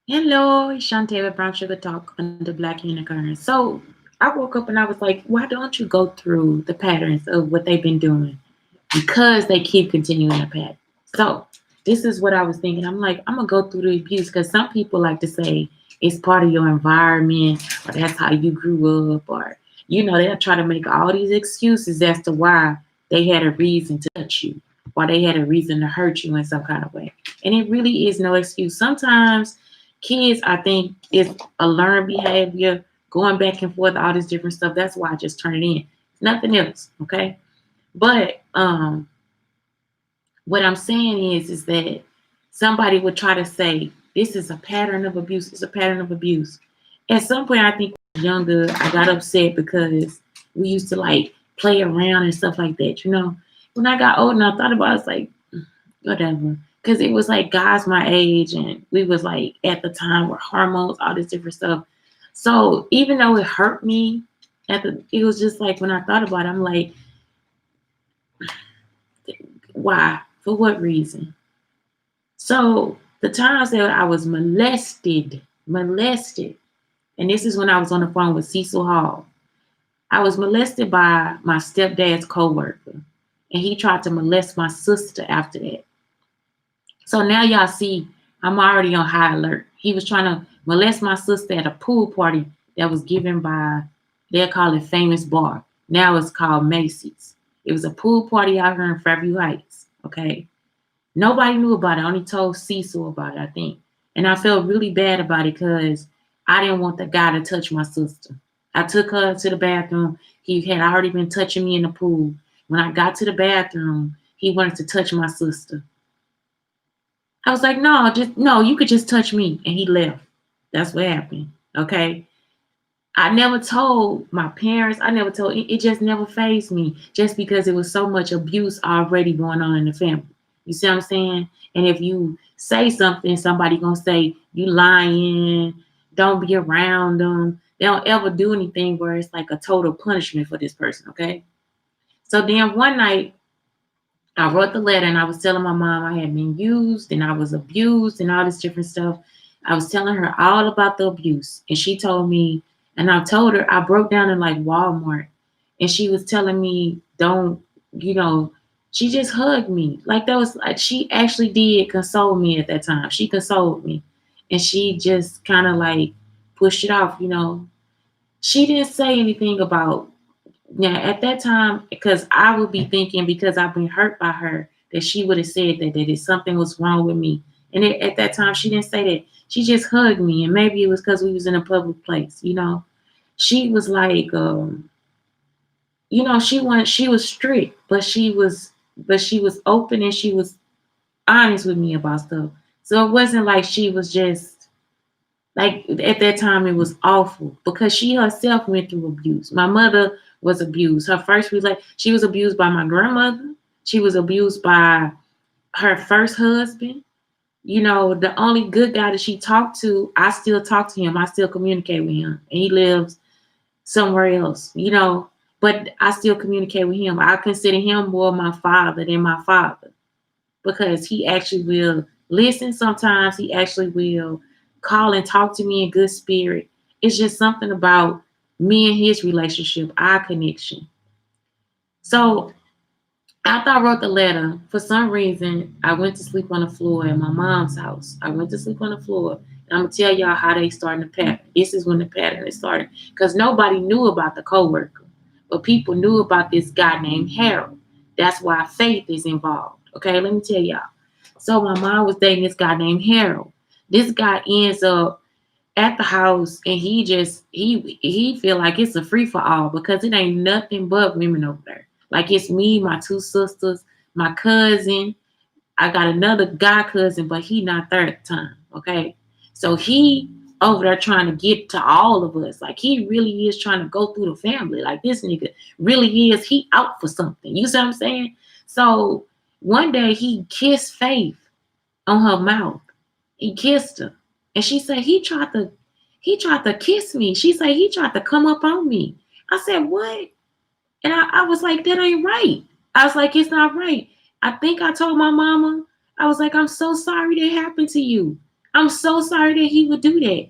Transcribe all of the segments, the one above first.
Hello, it's Shantae with Brown Sugar Talk on the Black Unicarns. So I woke up and I was like, why don't you go through the patterns of what they've been doing? Because they keep continuing the pattern. So this is what I was thinking. I'm like, I'm gonna go through the abuse because some people like to say it's part of your environment or that's how you grew up, or they'll try to make all these excuses as to why they had a reason to touch you, why they had a reason to hurt you in some kind of way. And it really is no excuse. Sometimes kids, I think, is a learned behavior, going back and forth, all this different stuff. That's why I just turn it in. Nothing else, okay? But what I'm saying is that somebody would try to say this is a pattern of abuse. It's a pattern of abuse. At some point, I think when I was younger, I got upset because we used to like play around and stuff like that. When I got old and I thought about it, I was like, whatever. Because it was like guys my age, and we was like at the time with hormones, all this different stuff. So even though it hurt me, it was just like when I thought about it, I'm like, why? For what reason? So the times that I was molested, and this is when I was on the phone with Cecil Hall. I was molested by my stepdad's coworker, and he tried to molest my sister after that. So now y'all see I'm already on high alert. He was trying to molest my sister at a pool party that was given by, they'll call it Famous Bar. Now it's called Macy's. It was a pool party out here in Fairview Heights. Okay. Nobody knew about it. I only told Cecil about it, I think. And I felt really bad about it because I didn't want the guy to touch my sister. I took her to the bathroom. He had already been touching me in the pool. When I got to the bathroom, he wanted to touch my sister. I was like, no, just no, you could just touch me. And he left. That's what happened. Okay. I never told my parents. I never told it just never fazed me just because it was so much abuse already going on in the family. You see what I'm saying? And if you say something, somebody gonna say you lying, don't be around them. They don't ever do anything where it's like a total punishment for this person, okay? So then one night I wrote the letter and I was telling my mom I had been used and I was abused and all this different stuff. I was telling her all about the abuse. And she told me, and I told her, I broke down in like Walmart and she was telling me, don't, you know, she just hugged me. Like that was like, she actually did console me at that time. She consoled me and she just kind of like pushed it off. She didn't say anything about, now at that time, because I would be thinking because I've been hurt by her that she would have said that if something was wrong with me. And at that time, she didn't say that. She just hugged me, and maybe it was because we was in a public place. She was like, she was strict, but she was open and she was honest with me about stuff. So it wasn't like she was just like at that time it was awful because she herself went through abuse. My mother was abused. Her first was like she was abused by my grandmother. She was abused by her first husband. The only good guy that she talked to, I still talk to him. I still communicate with him. And he lives somewhere else. But I still communicate with him. I consider him more my father than my father because he actually will listen sometimes. He actually will call and talk to me in good spirit. It's just something about me and his relationship, our connection. So after I wrote the letter, for some reason, I went to sleep on the floor at my mom's house. I went to sleep on the floor. And I'm going to tell y'all how they started the pattern. This is when the pattern is started. Because nobody knew about the coworker. But people knew about this guy named Harold. That's why Faith is involved. Okay, let me tell y'all. So my mom was dating this guy named Harold. This guy ends up at the house and he feel like it's a free for all because it ain't nothing but women over there. Like it's me, my two sisters, my cousin. I got another guy cousin, but he not there at the time. Okay. So he over there trying to get to all of us. Like he really is trying to go through the family. Like this nigga really is, he out for something. You see what I'm saying? So one day he kissed Faith on her mouth. He kissed her. And she said he tried to kiss me. She said he tried to come up on me. I said, what? And I was like, that ain't right. I was like, it's not right. I think I told my mama, I was like, I'm so sorry that happened to you. I'm so sorry that he would do that.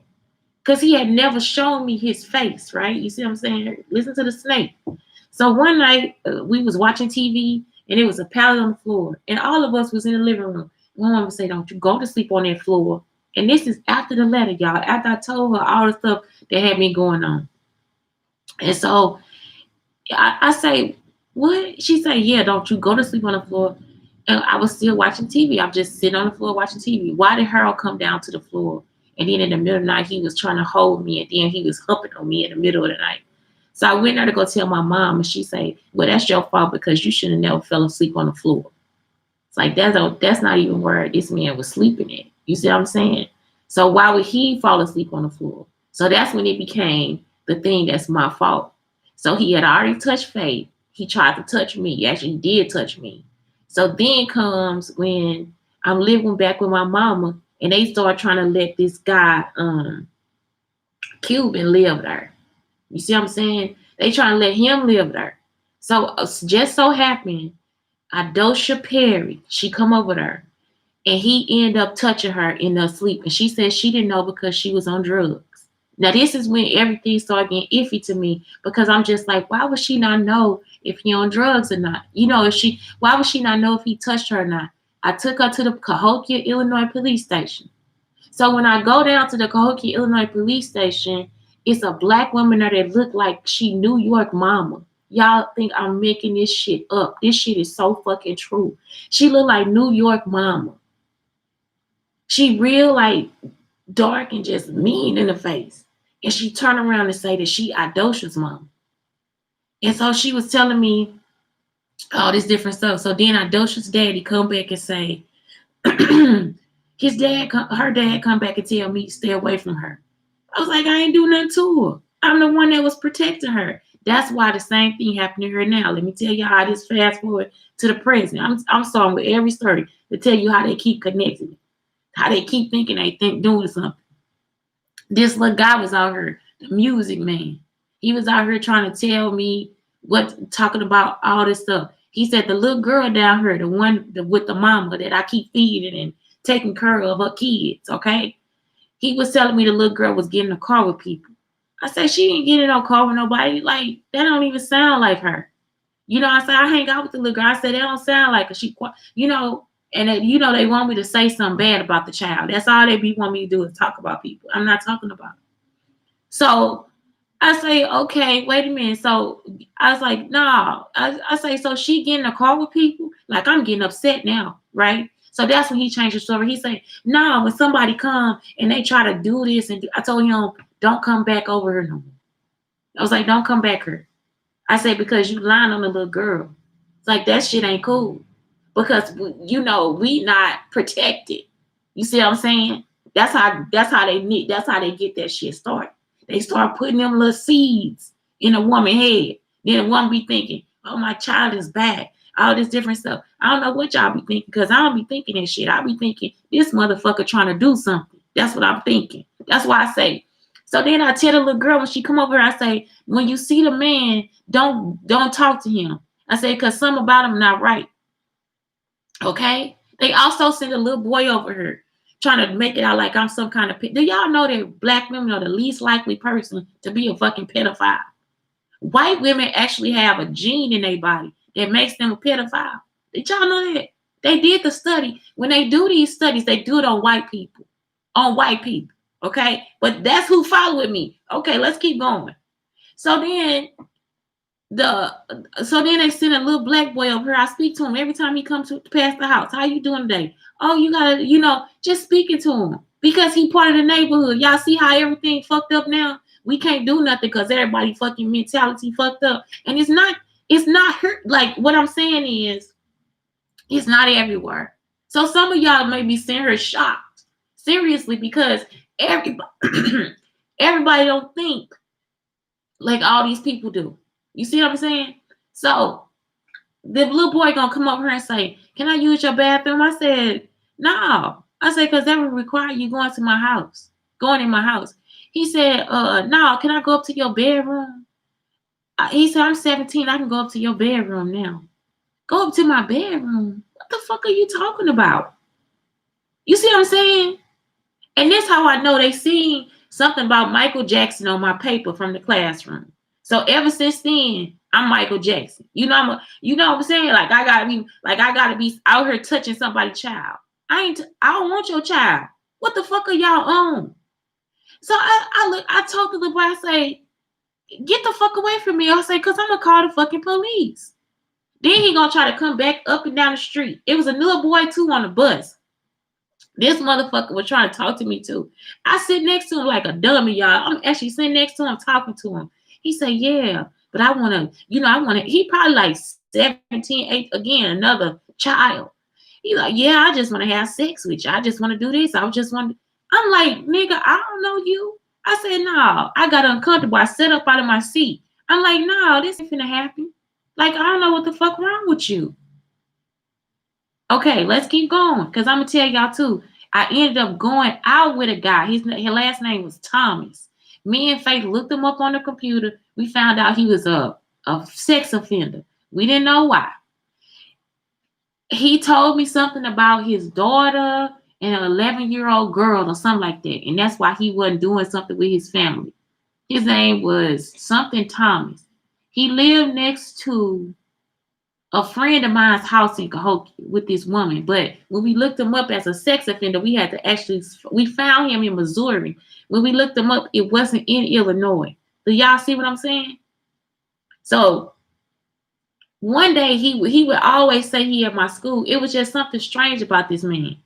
Because he had never shown me his face, right? You see what I'm saying? Listen to the snake. So one night we was watching TV and it was a pallet on the floor, and all of us was in the living room. My mom would say, "Don't you go to sleep on that floor." And this is after the letter, y'all. After I told her all the stuff that had been going on, and so I say, "What?" She said, "Yeah, don't you go to sleep on the floor." And I was still watching TV. I'm just sitting on the floor watching TV. Why did Harold come down to the floor? And then in the middle of the night, he was trying to hold me, and then he was humping on me in the middle of the night. So I went there to go tell my mom, and she said, "Well, that's your fault because you should have never fell asleep on the floor." It's like that's not even where this man was sleeping at. You see what I'm saying? So why would he fall asleep on the floor? So that's when it became the thing that's my fault. So he had already touched Faith. He tried to touch me. He actually did touch me. So then comes when I'm living back with my mama, and they start trying to let this guy, Cuban, live there. You see what I'm saying? They trying to let him live there. So just so happened, Adosha Perry, she come over there, and he ended up touching her in her sleep. And she said she didn't know because she was on drugs. Now this is when everything started getting iffy to me, because I'm just like, why would she not know if he on drugs or not? You know, why would she not know if he touched her or not? I took her to the Cahokia, Illinois police station. So when I go down to the Cahokia, Illinois police station, it's a black woman there that looked like she New York mama. Y'all think I'm making this shit up. This shit is so fucking true. She looked like New York mama. She real like dark and just mean in the face. And she turned around and say that she Adosha's mom. And so she was telling me all this different stuff. So then Adosha's daddy come back and say, her dad come back and tell me stay away from her. I was like, I ain't do nothing to her. I'm the one that was protecting her. That's why the same thing happened to her now. Let me tell you how this fast forward to the present. I'm starting with every story to tell you how they keep connecting, how they keep thinking they think doing something. This little guy was out here, the music man. He was out here trying to tell me talking about all this stuff. He said the little girl down here, the one with the mama that I keep feeding and taking care of her kids, okay? He was telling me the little girl was getting in a car with people. I said, she ain't getting in no car with nobody. Like, that don't even sound like her. You know, I said, I hang out with the little girl. I said, that don't sound like her. She, you know, and they want me to say something bad about the child. That's all they want me to do is talk about people. I'm not talking about it. So I say, okay, wait a minute. So I was like, no. I say, so she getting in a car with people? Like, I'm getting upset now, right? So that's when he changed the story. He said, no, when somebody come and they try to do this, and I told him, don't come back over here no more. I was like, don't come back here. I said, because you lying on the little girl. It's like, that shit ain't cool. Because, we not protected. You see what I'm saying? That's how they get that shit started. They start putting them little seeds in a woman's head. Then the woman be thinking, oh, my child is back. All this different stuff. I don't know what y'all be thinking, because I don't be thinking that shit. I be thinking this motherfucker trying to do something. That's what I'm thinking. That's why I say. So then I tell the little girl when she come over, I say, when you see the man, don't talk to him. I say, because something about him not right. Okay? They also send a little boy over here trying to make it out like I'm some kind of do y'all know that black women are the least likely person to be a fucking pedophile? White women actually have a gene in their body that makes them a pedophile. Did y'all know that? They did the study. When they do these studies, they do it on white people. On white people. Okay? But that's who followed me. Okay, let's keep going. So then they send a little black boy over here. I speak to him every time he comes past the house. How you doing today? Oh, you gotta, just speaking to him. Because he part of the neighborhood. Y'all see how everything fucked up now? We can't do nothing because everybody fucking mentality fucked up. And it's not hurt. Like, what I'm saying is, it's not everywhere. So some of y'all may be seeing her shocked. Seriously, because everybody don't think like all these people do. You see what I'm saying? So the little boy gonna come over here and say, can I use your bathroom? I said, no. I said, because that would require you going in my house. He said, no, can I go up to your bedroom? He said, I'm 17. I can go up to your bedroom now. Go up to my bedroom? What the fuck are you talking about? You see what I'm saying? And this how I know they seen something about Michael Jackson on my paper from the classroom. So ever since then, I'm Michael Jackson. You know what I'm saying? I gotta be out here touching somebody's child. I don't want your child. What the fuck are y'all on? So I told the little boy, I say, get the fuck away from me. I say, cause I'm gonna call the fucking police. Then he gonna try to come back up and down the street. It was a little boy too on the bus. This motherfucker was trying to talk to me too. I sit next to him like a dummy, y'all. I'm actually sitting next to him talking to him. He said, yeah, but I want to, he probably like 17, 8, again, another child. He like, yeah, I just want to have sex with you. I just want to do this. I just want to. I'm like, nigga, I don't know you. I said, no. I got uncomfortable. I sat up out of my seat. I'm like, no, this ain't finna happen. Like, I don't know what the fuck wrong with you. Okay, let's keep going. Because I'm going to tell y'all too. I ended up going out with a guy. His last name was Thomas. Me and Faith looked him up on the computer. We found out he was a sex offender. We didn't know why. He told me something about his daughter and an 11-year-old girl or something like that. And that's why he wasn't doing something with his family. His name was something Thomas. He lived next to a friend of mine's house in Cahokia with this woman. But when we looked him up as a sex offender, we found him in Missouri. When we looked him up, it wasn't in Illinois. Do y'all see what I'm saying? So one day he would always say he at my school. It was just something strange about this man.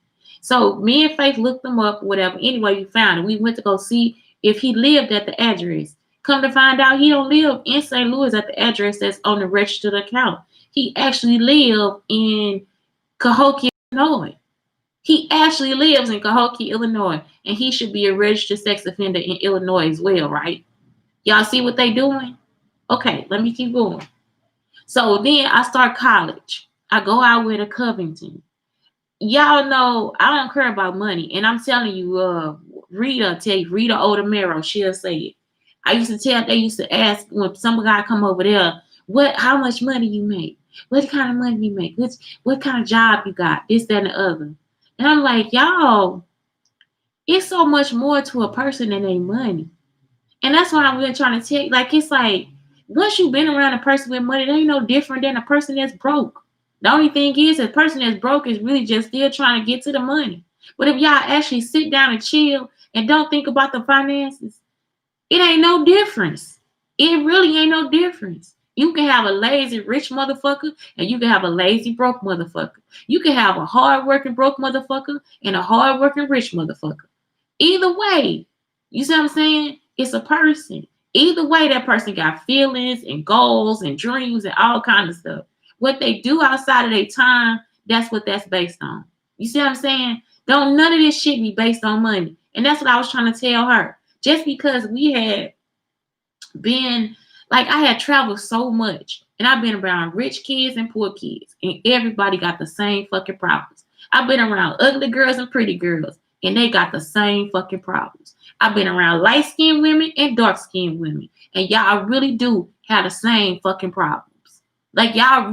So me and Faith looked him up, whatever. Anyway, we found him. We went to go see if he lived at the address. Come to find out, he don't live in St. Louis at the address that's on the registered account. He actually lived in Cahokia, Illinois. He actually lives in Cahokia, Illinois, and he should be a registered sex offender in Illinois as well, right? Y'all see what they doing? Okay, let me keep going. So then I start college. I go out with a Covington. Y'all know I don't care about money, and I'm telling you, Rita Odemero, she'll say it. They used to ask when some guy come over there, how much money you make? What kind of money you make? What kind of job you got? This, that, and the other. And I'm like, y'all, it's so much more to a person than their money. And that's what I'm really trying to tell you. Like, it's like, once you've been around a person with money, they ain't no different than a person that's broke. The only thing is, a person that's broke is really just still trying to get to the money. But if y'all actually sit down and chill and don't think about the finances, it ain't no difference. It really ain't no difference. You can have a lazy rich motherfucker and you can have a lazy broke motherfucker. You can have a hardworking broke motherfucker and a hardworking rich motherfucker. Either way, you see what I'm saying? It's a person. Either way, that person got feelings and goals and dreams and all kinds of stuff. What they do outside of their time, that's what that's based on. You see what I'm saying? Don't none of this shit be based on money. And that's what I was trying to tell her. Just because we had been, like, I had traveled so much and I've been around rich kids and poor kids and everybody got the same fucking problems. I've been around ugly girls and pretty girls and they got the same fucking problems. I've been around light-skinned women and dark-skinned women and y'all really do have the same fucking problems. Like, y'all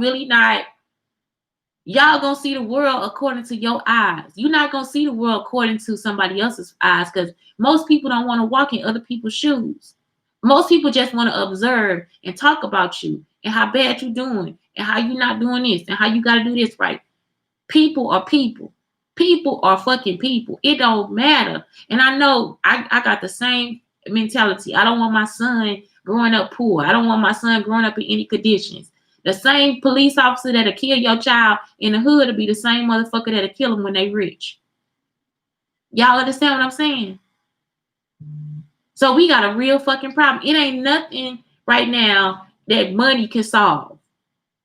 gonna see the world according to your eyes. You're not gonna see the world according to somebody else's eyes because most people don't want to walk in other people's shoes. Most people just want to observe and talk about you and how bad you're doing and how you're not doing this and how you got to do this right. People are people. People are fucking people. It don't matter. And I know I got the same mentality. I don't want my son growing up poor. I don't want my son growing up in any conditions. The same police officer that'll kill your child in the hood will be the same motherfucker that'll kill them when they rich. Y'all understand what I'm saying? So we got a real fucking problem. It ain't nothing right now that money can solve.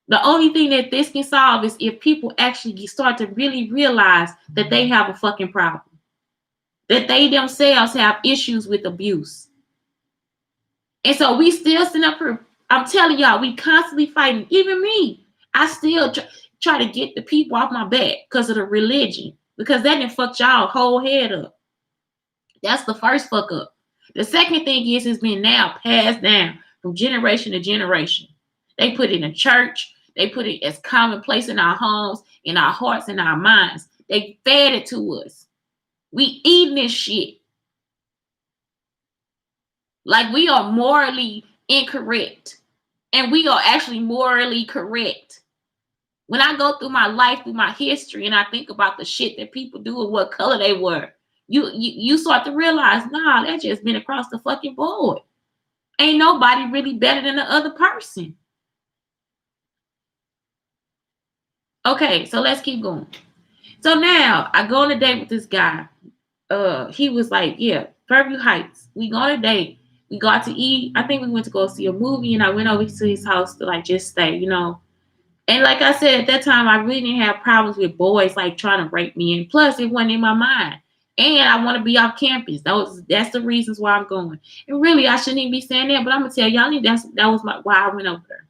The only thing that this can solve is if people actually start to really realize that they have a fucking problem. That they themselves have issues with abuse. And so we still sitting up here. I'm telling y'all, we constantly fighting. Even me, I still try to get the people off my back because of the religion. Because that didn't fuck y'all whole head up. That's the first fuck up. The second thing is it's been now passed down from generation to generation. They put it in church. They put it as commonplace in our homes, in our hearts, in our minds. They fed it to us. We eating this shit. Like we are morally incorrect. And we are actually morally correct. When I go through my life, through my history, and I think about the shit that people do and what color they were, you start to realize, nah, that's just been across the fucking board. Ain't nobody really better than the other person. Okay, so let's keep going. So now I go on a date with this guy. He was like, yeah, Fairview Heights. We go on a date. We got to eat. I think we went to go see a movie, and I went over to his house to like just stay, you know. And like I said, at that time, I really didn't have problems with boys like trying to rape me. And plus, it wasn't in my mind. And I want to be off campus. That's the reasons why I'm going. And really, I shouldn't even be saying that, but I'm gonna tell y'all, that was why I went over there.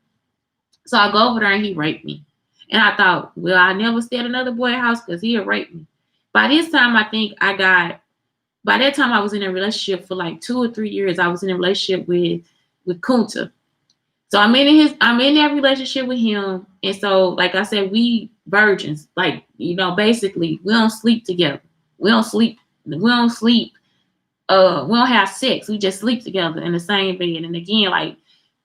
So I go over there and he raped me. And I thought, well, I never stay at another boy's house because he'll rape me. By this time, by that time, I was in a relationship for like 2 or 3 years. I was in a relationship with Kunta. So I'm in that relationship with him. And so, like I said, we virgins. Like, you know, basically, we don't sleep together. We don't sleep. We don't sleep. We don't have sex. We just sleep together in the same bed. And again, like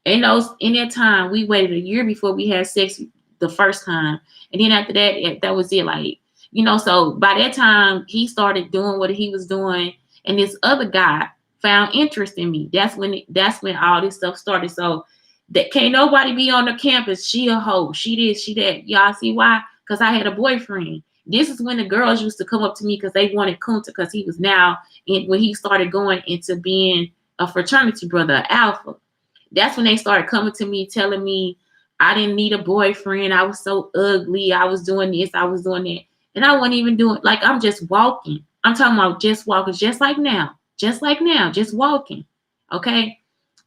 in that time, we waited a year before we had sex the first time. And then after that, that was it. Like, you know, so by that time, he started doing what he was doing. And this other guy found interest in me. That's when all this stuff started. So that can't nobody be on the campus. She a hoe. She this, she that. Y'all see why? Because I had a boyfriend. This is when the girls used to come up to me because they wanted Kunta because he was now when he started going into being a fraternity brother, alpha. That's when they started coming to me telling me I didn't need a boyfriend. I was so ugly. I was doing this. I was doing that. And I wasn't even doing, like, I'm just walking. I'm talking about just walking, just like now, just walking. Okay.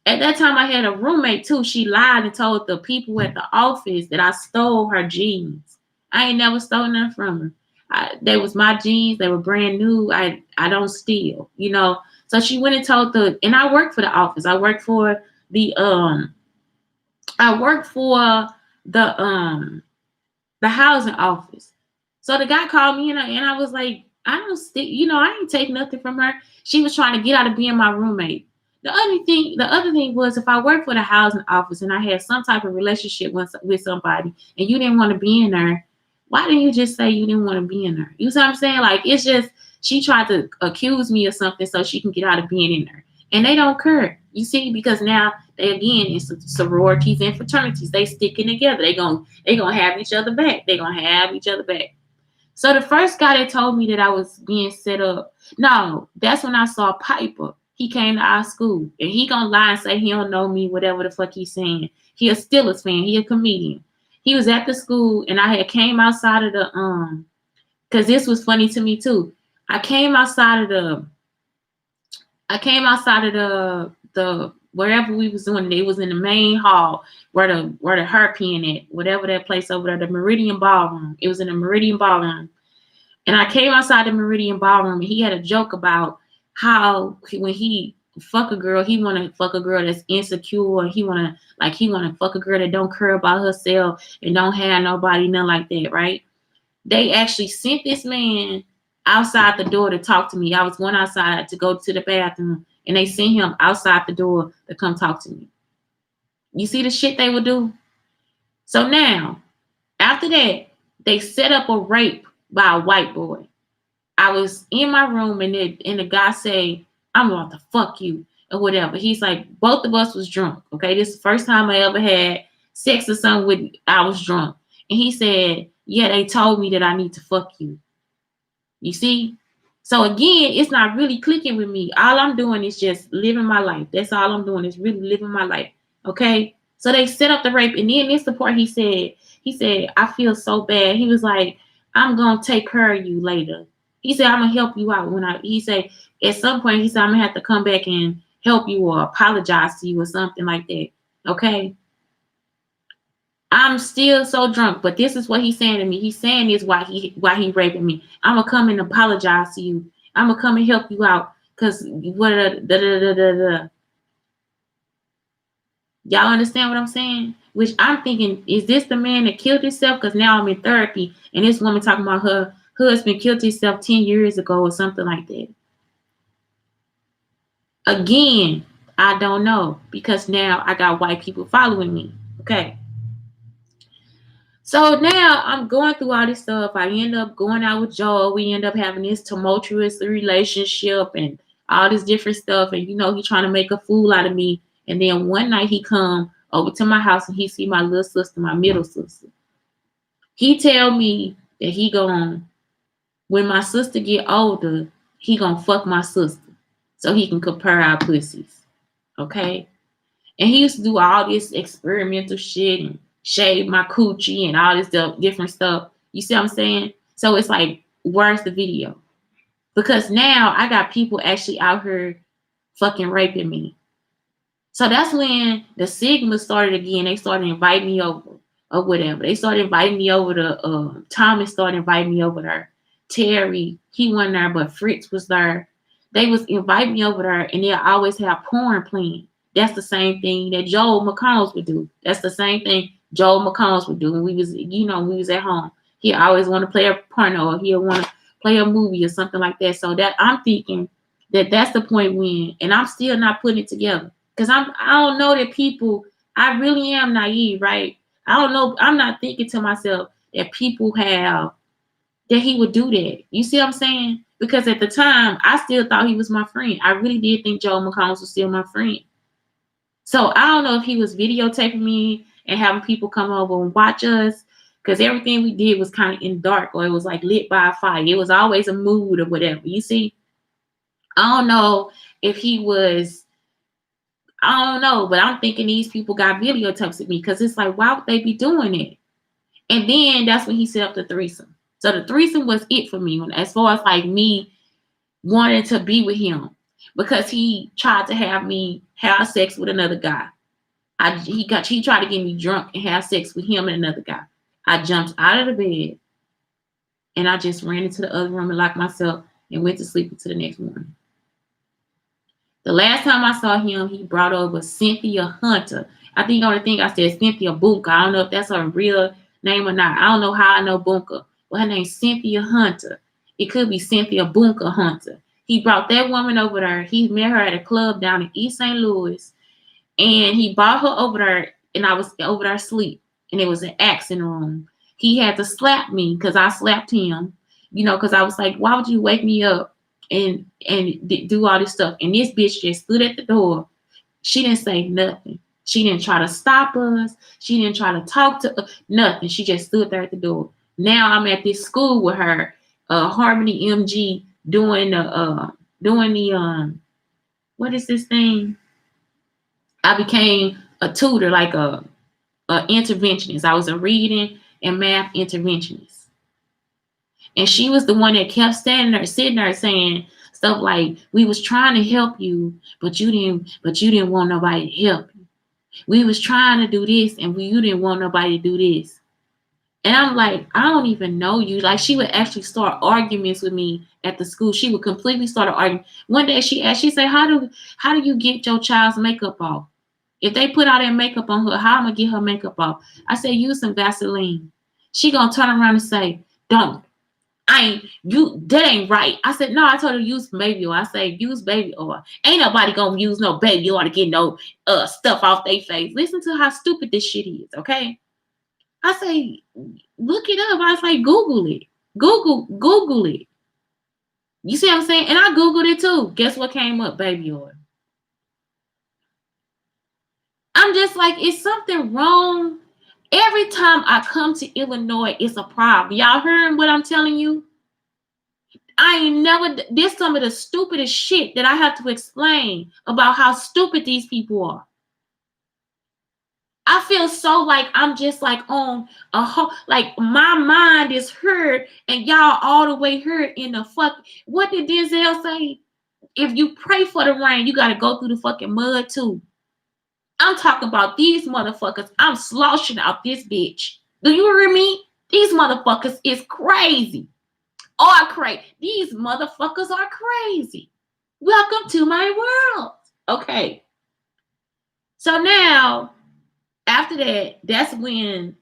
At that time, I had a roommate too. She lied and told the people at the office that I stole her jeans. I ain't never stolen nothing from her. They was my jeans. They were brand new. I don't steal, you know. So she went and told and I worked for the office. The um I worked for the housing office. So the guy called me and I was like, I don't steal, you know, I ain't take nothing from her. She was trying to get out of being my roommate. The other thing was if I worked for the housing office and I had some type of relationship with somebody and you didn't want to be in there, why didn't you just say you didn't want to be in there? You see what I'm saying? Like, it's just, she tried to accuse me of something so she can get out of being in there. And they don't care. You see, because now they again in sororities and fraternities, they sticking together. They gonna have each other back. They gonna have each other back. So the first guy that told me that I was being set up, no, that's when I saw Piper. He came to our school and he gonna lie and say he don't know me, whatever the fuck he's saying. He a Steelers fan, he a comedian. He was at the school and I had came outside of the because this was funny to me too. I came outside of the wherever we was doing it. It was in the main hall where the hairpin at, whatever that place over there, the Meridian Ballroom. It was in the Meridian Ballroom. And I came outside the Meridian Ballroom and he had a joke about how when he fuck a girl, he wanna fuck a girl that's insecure, and he wanna fuck a girl that don't care about herself and don't have nobody, nothing like that, right? They actually sent this man outside the door to talk to me. I was going outside to go to the bathroom, and they sent him outside the door to come talk to me. You see the shit they would do? So now, after that, they set up a rape by a white boy. I was in my room, and the guy say, "I'm about to fuck you," or whatever. He's like, both of us was drunk. Okay, this is the first time I ever had sex or something with. I was drunk, and he said, "Yeah, they told me that I need to fuck you." You see? So again, it's not really clicking with me. All I'm doing is just living my life. That's all I'm doing is really living my life. Okay? So they set up the rape. And then this the part he said, I feel so bad. He was like, I'm gonna take care of you later. He said, I'm gonna help you out he said, at some point, he said, I'm gonna have to come back and help you or apologize to you or something like that. Okay. I'm still so drunk, but this is what he's saying to me. He's saying this why he raping me. I'm gonna come and apologize to you. I'm gonna come and help you out because what y'all understand what I'm saying? Which I'm thinking, is this the man that killed himself? Because now I'm in therapy and this woman talking about her husband killed himself 10 years ago or something like that. Again, I don't know because now I got white people following me. Okay. So now I'm going through all this stuff. I end up going out with Joel. We end up having this tumultuous relationship and all this different stuff. And he trying to make a fool out of me. And then one night he come over to my house and he see my little sister, my middle sister. He tell me that when my sister get older, he gonna fuck my sister so he can compare our pussies. Okay? And he used to do all this experimental shit and shave my coochie and all this different stuff. You see what I'm saying? So it's like, where's the video? Because now I got people actually out here fucking raping me. So that's when the Sigma started again. They started inviting me over or whatever. They started inviting me over to Thomas started inviting me over there. Terry, he wasn't there, but Fritz was there. They was inviting me over there, and they'll always have porn playing. That's the same thing that Joel McCombs would do. That's the same thing Joel McCombs would do when we was at home. He always want to play a porno, or he'll want to play a movie or something like that. So that I'm thinking that's the point when, and I'm still not putting it together because I don't know that people. I really am naive, right? I don't know. I'm not thinking to myself that people have that he would do that. You see what I'm saying? Because at the time, I still thought he was my friend. I really did think Joel McCombs was still my friend. So I don't know if he was videotaping me and having people come over and watch us, because everything we did was kind of in dark, or it was like lit by a fire. It was always a mood or whatever. You see? I don't know if he was, I don't know, but I'm thinking these people got videotapes of me, because it's like, why would they be doing it? And then that's when he set up the threesome. So the threesome was it for me, as far as like me wanting to be with him, because he tried to have me have sex with another guy. He tried to get me drunk and have sex with him and another guy. I jumped out of the bed and I just ran into the other room and locked myself and went to sleep until the next morning. The last time I saw him, he brought over Cynthia Hunter. I think the only thing I said Cynthia Bunker. I don't know if that's her real name or not. I don't know how I know Bunker. But her name's Cynthia Hunter. It could be Cynthia Bunker Hunter. He brought that woman over there. He met her at a club down in East St. Louis. And he brought her over there. And I was over there asleep. And it was an axe in the room. He had to slap me because I slapped him. Because I was like, why would you wake me up and do all this stuff? And this bitch just stood at the door. She didn't say nothing. She didn't try to stop us. She didn't try to talk to us. Nothing. She just stood there at the door. Now I'm at this school with her, Harmony MG, doing the what is this thing? I became a tutor, like a interventionist. I was a reading and math interventionist. And she was the one that kept sitting there saying stuff like, we was trying to help you, but you didn't want nobody to help you. We was trying to do this and you didn't want nobody to do this. And I'm like, I don't even know you. Like, she would actually start arguments with me at the school. She would completely start arguing. One day she said, how do you get your child's makeup off? If they put all that makeup on her, how am I gonna get her makeup off? I said, use some Vaseline. She gonna turn around and say, that ain't right. I said, no, I told her use baby oil. I said, use baby oil. Ain't nobody gonna use no baby oil to get no stuff off their face. Listen to how stupid this shit is, okay? I say, look it up. I say, Google it. Google it. You see what I'm saying? And I Googled it too. Guess what came up? Baby oil. I'm just like, is something wrong? Every time I come to Illinois, it's a problem. Y'all hearing what I'm telling you? I ain't never, this some of the stupidest shit that I have to explain about how stupid these people are. I feel so like I'm just like on a whole, like my mind is hurt and y'all all the way hurt in the fuck. What did Denzel say? If you pray for the rain, you got to go through the fucking mud too. I'm talking about these motherfuckers. I'm sloshing out this bitch. Do you hear me? These motherfuckers is crazy. Are crazy. These motherfuckers are crazy. Welcome to my world. Okay. So now, after that, that's when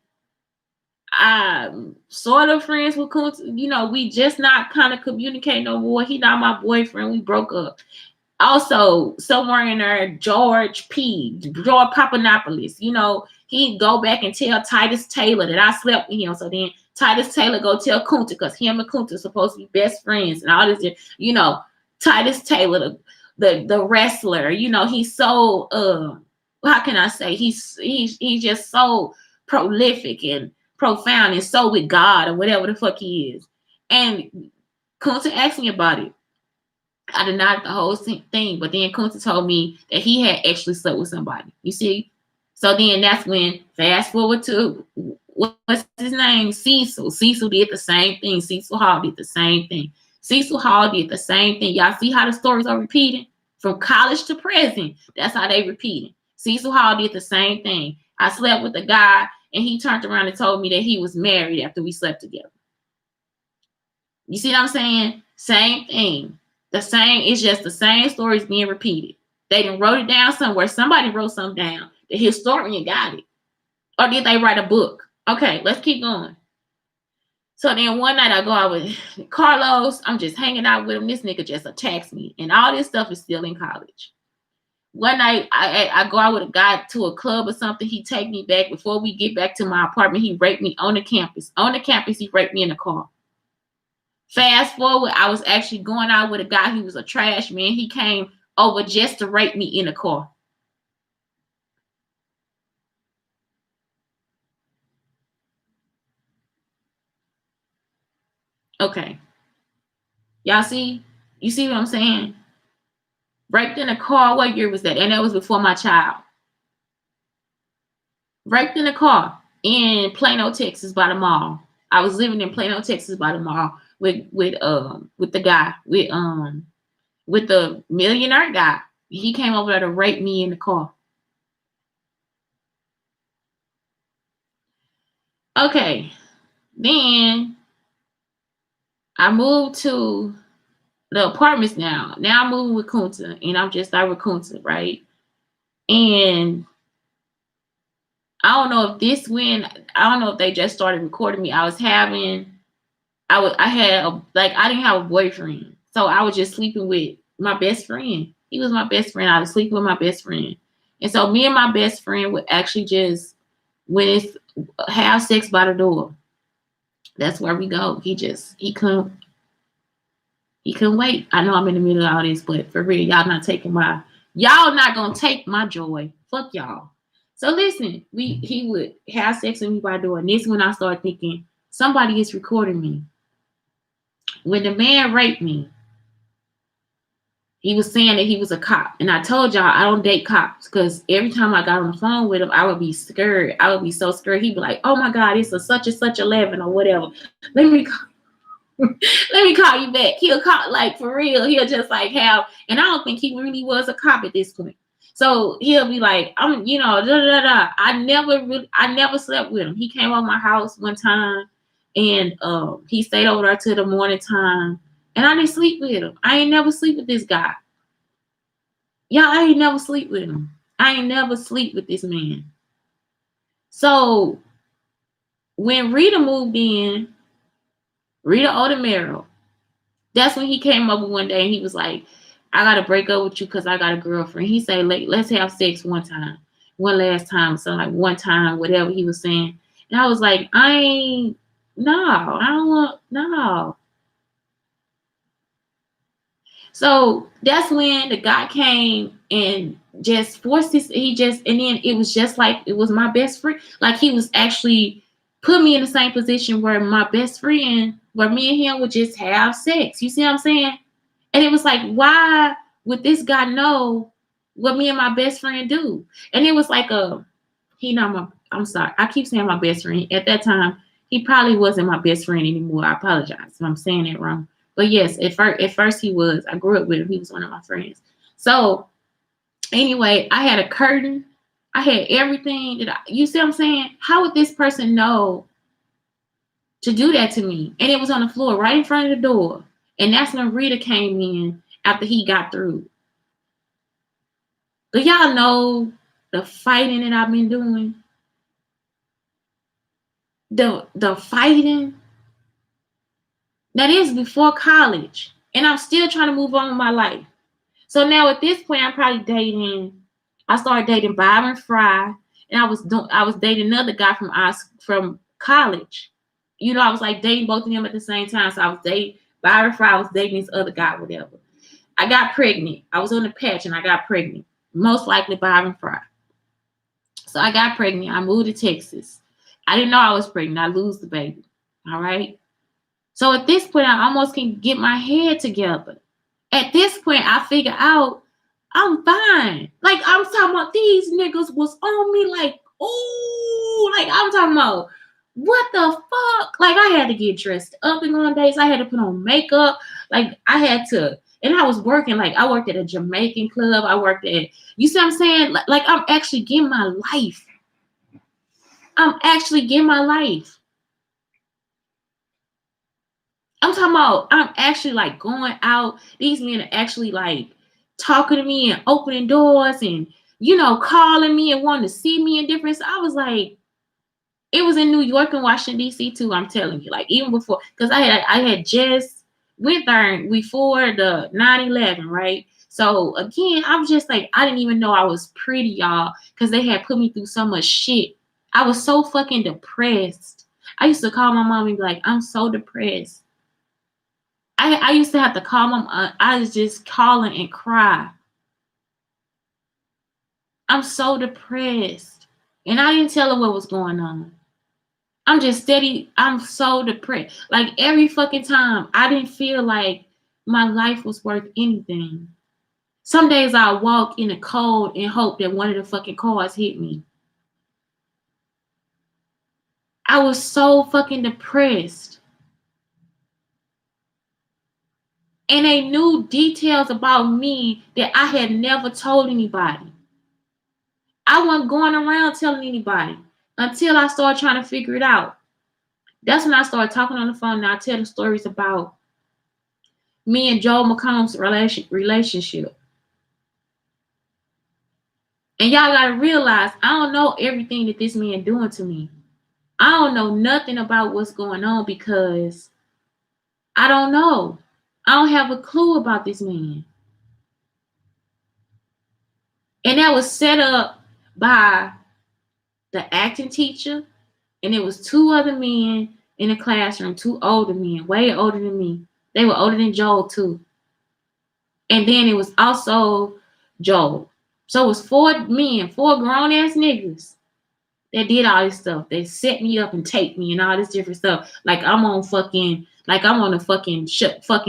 I'm sort of friends with Kunta. You know, we just not kind of communicate no more. He not my boyfriend. We broke up. Also, somewhere in there, George Papanopoulos, you know, he'd go back and tell Titus Taylor that I slept with him. So then Titus Taylor go tell Kunta, because him and Kunta are supposed to be best friends and all this, you know, Titus Taylor, the wrestler, you know, he's so how can I say, he's just so prolific and profound and so with God or whatever the fuck he is. And Kunta asked me about it. I denied the whole thing, but then Kunta told me that he had actually slept with somebody. You see? So then that's when, fast forward to, what's his name? Cecil. Cecil did the same thing. Cecil Hall did the same thing. Cecil Hall did the same thing. Y'all see how the stories are repeating? From college to present. That's how they repeating. Cecil Hall did the same thing. I slept with a guy, and he turned around and told me that he was married after we slept together. You see what I'm saying? Same thing. The same, it's just the same stories being repeated. They done wrote it down somewhere. Somebody wrote something down. The historian got it. Or did they write a book? Okay, let's keep going. So then one night I go out with Carlos. I'm just hanging out with him. This nigga just attacks me. And all this stuff is still in college. One night I go out with a guy to a club or something. He take me back. Before we get back to my apartment, he raped me on the campus. On the campus, he raped me in the car. Fast forward, I was actually going out with a guy who was a trash man. He came over just to rape me in a car. Okay. Y'all see? You see what I'm saying? Raped in a car. What year was that? And that was before my child. Raped in a car in Plano, Texas by the mall. I was living in Plano, Texas by the mall with the guy, with the millionaire guy. He came over there to rape me in the car. Okay. Then I moved to the apartments now. Now I'm moving with Kunta, and I'm just out with Kunta, right? And I don't know if I don't know if they just started recording me. I didn't have a boyfriend. So I was just sleeping with my best friend. He was my best friend. I was sleeping with my best friend. And so me and my best friend would actually just, when it's have sex by the door. That's where we go. He couldn't wait. I know I'm in the middle of all this, but for real, y'all not gonna take my joy. Fuck y'all. So listen, he would have sex with me by the door. And this is when I started thinking, somebody is recording me. When the man raped me, he was saying that he was a cop. And I told y'all I don't date cops, because every time I got on the phone with him, I would be scared. I would be so scared. He'd be like, oh my God, it's a such and such 11 or whatever. Let me call you back. He'll call, like, for real. He'll just like have, and I don't think he really was a cop at this point. So he'll be like, I'm, you know, da da da. I never slept with him. He came over my house one time, and he stayed over there till the morning time, and I didn't sleep with him. I ain't never sleep with this guy. Yeah, I ain't never sleep with him. I ain't never sleep with this man. So when Rita moved in, Rita Odemero, that's when he came over one day and he was like, I gotta break up with you because I got a girlfriend. He said, let's have sex one last time. So like one time, whatever he was saying. And I was like, I don't want, no. So that's when the guy came and just forced and then it was just like, it was my best friend. Like he was actually put me in the same position where my best friend, where me and him would just have sex. You see what I'm saying? And it was like, why would this guy know what me and my best friend do? And it was like I'm sorry. I keep saying my best friend. At that time, he probably wasn't my best friend anymore. I apologize if I'm saying that wrong. But yes, at first he was. I grew up with him. He was one of my friends. So anyway, I had a curtain. I had everything you see what I'm saying? How would this person know to do that to me? And it was on the floor right in front of the door. And that's when Rita came in after he got through. Do y'all know the fighting that I've been doing? the fighting. That is before college. And I'm still trying to move on with my life. So now at this point, I'm probably dating. I started dating Byron Fry, and I was dating another guy from college. You know, I was like dating both of them at the same time. So I was dating Byron Fry, I was dating this other guy, whatever. I got pregnant. I was on the patch and I got pregnant. Most likely Byron Fry. So I got pregnant. I moved to Texas. I didn't know I was pregnant. I lose the baby. All right. So at this point, I almost can get my head together. At this point, I figure out I'm fine. Like, I'm talking about these niggas was on me like, ooh, like I'm talking about what the fuck? Like, I had to get dressed up and go on dates. I had to put on makeup. Like, I had to, and I was working, like I worked at a Jamaican club. I worked at, you see what I'm saying? Like I'm actually getting my life. I'm actually getting my life. I'm talking about, I'm actually like going out. These men are actually like talking to me and opening doors and, you know, calling me and wanting to see me and different. So I was like, it was in New York and Washington, D.C. too. I'm telling you, like even before, because I had just went there before the 9/11, right? So again, I was just like, I didn't even know I was pretty, y'all, because they had put me through so much shit. I was so fucking depressed. I used to call my mom and be like, I'm so depressed. I used to have to call my mom. I was just calling and cry. I'm so depressed. And I didn't tell her what was going on. I'm just steady. I'm so depressed. Like every fucking time, I didn't feel like my life was worth anything. Some days I walk in the cold and hope that one of the fucking cars hit me. I was so fucking depressed. And they knew details about me that I had never told anybody. I wasn't going around telling anybody until I started trying to figure it out. That's when I started talking on the phone and I tell the stories about me and Joe McComb's relationship. And y'all gotta realize, I don't know everything that this man doing to me. I don't know nothing about what's going on because I don't know. I don't have a clue about this man. And that was set up by the acting teacher, and it was two other men in the classroom, two older men, way older than me. They were older than Joel too. And then it was also Joel. So it was four men, four grown ass niggas that did all this stuff. They set me up and taped me and all this different stuff. Like I'm on a fucking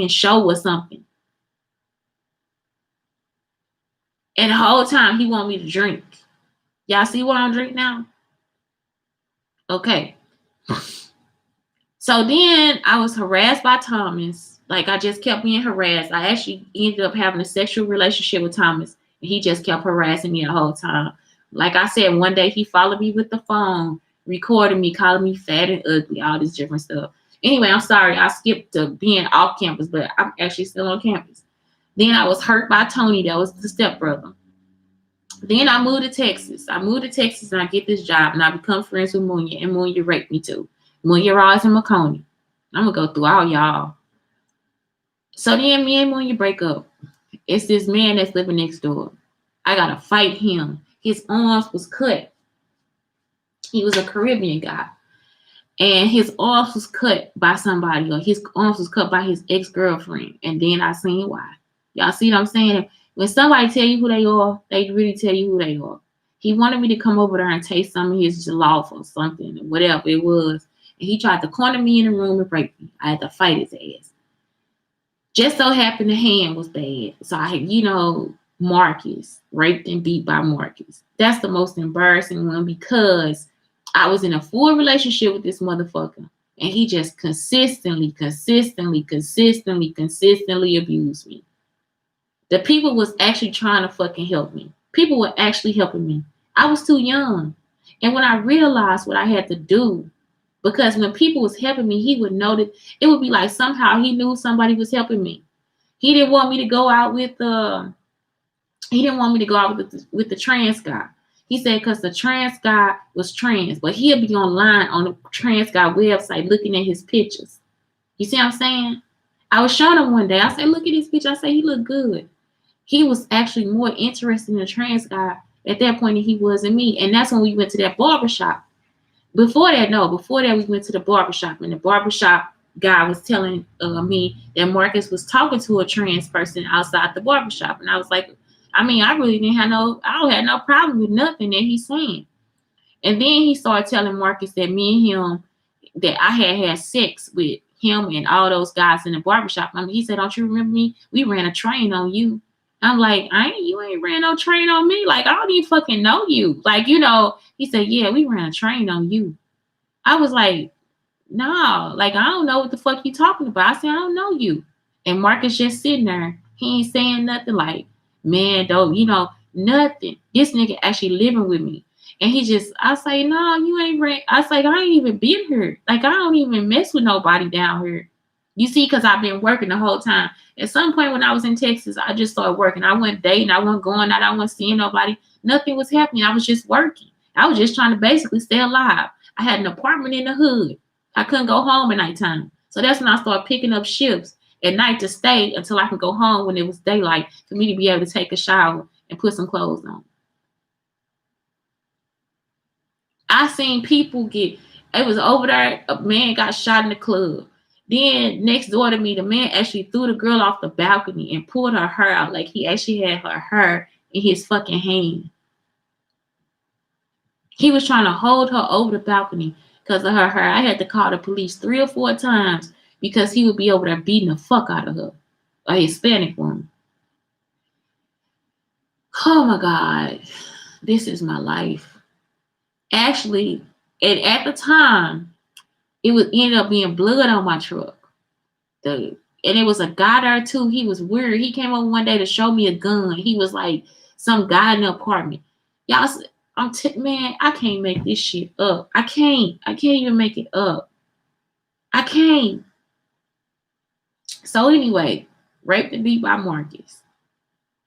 show or something. And the whole time he want me to drink. Y'all see what I'm drinking now? Okay. So then I was harassed by Thomas. Like I just kept being harassed. I actually ended up having a sexual relationship with Thomas. And he just kept harassing me the whole time. Like I said, one day he followed me with the phone, recording me, calling me fat and ugly, all this different stuff. Anyway, I'm sorry. I skipped to being off campus, but I'm actually still on campus. Then I was hurt by Tony. That was the stepbrother. Then I moved to Texas. And I get this job and I become friends with Munya. And Munya raped me too. Munya, Ross, and McConey. I'm going to go through all y'all. So then me and Munya break up. It's this man that's living next door. I got to fight him. His arms was cut. He was a Caribbean guy. And his arms was cut by somebody, or his arms was cut by his ex-girlfriend. And then I seen why. Y'all see what I'm saying? When somebody tell you who they are, they really tell you who they are. He wanted me to come over there and taste some of his jollof or something, or whatever it was. And he tried to corner me in the room and break me. I had to fight his ass. Just so happened the hand was bad. So Marcus, raped and beat by Marcus. That's the most embarrassing one because I was in a full relationship with this motherfucker. And he just consistently abused me. The people was actually trying to fucking help me. People were actually helping me. I was too young. And when I realized what I had to do, because when people was helping me, he would know that it would be like somehow he knew somebody was helping me. He didn't want me to go out with the trans guy. He said because the trans guy was trans, but he'll be online on the trans guy website looking at his pictures. You see what I'm saying? I was showing him one day. I said, look at this picture. I said, he looked good. He was actually more interested in the trans guy at that point than he was in me. And that's when we went to that barbershop. Before that, we went to the barbershop, and the barbershop guy was telling me that Marcus was talking to a trans person outside the barbershop. And I was like, I mean, I don't have no problem with nothing that he's saying. And then he started telling Marcus that me and him, that I had sex with him and all those guys in the barbershop. I mean, he said, don't you remember me? We ran a train on you. I'm like, you ain't ran no train on me. Like, I don't even fucking know you. Like, he said, yeah, we ran a train on you. I was like, no, like, I don't know what the fuck you talking about. I said, I don't know you. And Marcus just sitting there. He ain't saying nothing, like, man, though, nothing. This nigga actually living with me. And I say, no, you ain't ran. I say, I ain't even been here. Like, I don't even mess with nobody down here. You see, because I've been working the whole time. At some point when I was in Texas, I just started working. I wasn't dating. I wasn't going out. I wasn't seeing nobody. Nothing was happening. I was just working. I was just trying to basically stay alive. I had an apartment in the hood. I couldn't go home at nighttime. So that's when I started picking up shifts at night to stay until I could go home when it was daylight for me to be able to take a shower and put some clothes on. I seen people it was over there, a man got shot in the club. Then next door to me, the man actually threw the girl off the balcony and pulled her hair out. Like, he actually had her hair in his fucking hand. He was trying to hold her over the balcony because of her hair. I had to call the police 3 or 4 times because he would be over there beating the fuck out of her, a Hispanic woman. Oh my God, this is my life. Actually, at the time, it would end up being blood on my truck. And it was a guy there too. He was weird. He came over one day to show me a gun. He was like some guy in the apartment. Y'all, man, I can't make this shit up. I can't even make it up. I can't. So anyway, raped and beat by Marcus.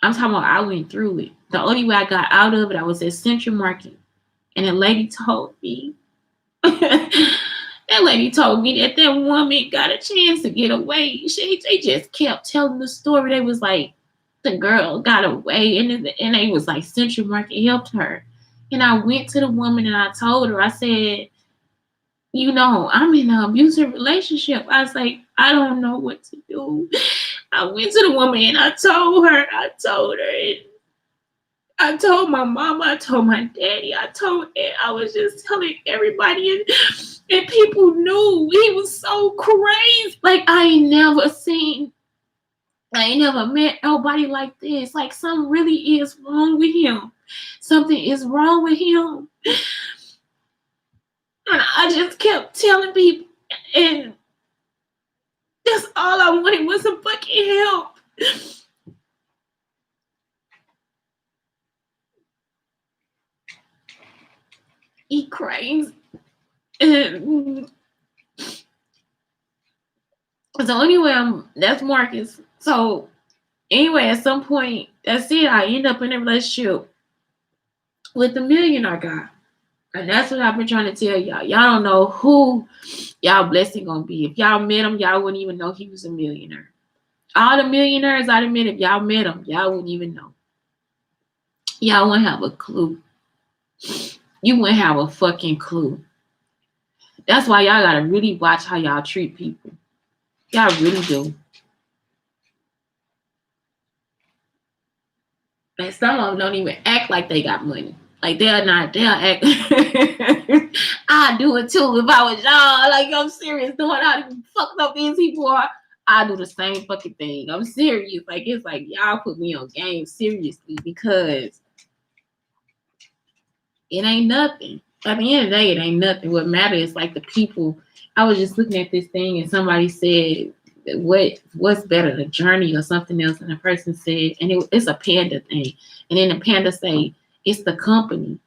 I'm talking about I went through it. The only way I got out of it, I was at Central Market. And a lady told me, that woman got a chance to get away. They just kept telling the story. They was like, the girl got away, and they was like, Central Market helped her. And I went to the woman and I told her, I said, I'm in an abusive relationship. I was like, I don't know what to do. I went to the woman and I told her, and I told my mama, I told my daddy, I was just telling everybody, and people knew. He was so crazy. Like, I ain't never met nobody like this. Like, something really is wrong with him. Something is wrong with him. And I just kept telling people, and that's all I wanted was some fucking help. He crazy. And so anyway, that's Marcus. So anyway, at some point, that's it. I end up in a relationship with the millionaire guy. And that's what I've been trying to tell y'all. Y'all don't know who y'all blessing gonna be. If y'all met him, y'all wouldn't even know he was a millionaire. All the millionaires I admit, if y'all met him, y'all wouldn't even know. Y'all wouldn't have a clue. You wouldn't have a fucking clue. That's why y'all gotta really watch how y'all treat people. Y'all really do. And some of them don't even act like they got money. Like, they'll act. I'd do it too if I was y'all. Like, I'm serious. Doing how fucked up these people are, I do the same fucking thing. I'm serious. Like, it's like y'all put me on game seriously because it ain't nothing. At the end of the day, it ain't nothing. What matters is like the people. I was just looking at this thing and somebody said, what's better, the journey or something else? And the person said, and it's a panda thing. And then the panda say, it's the company.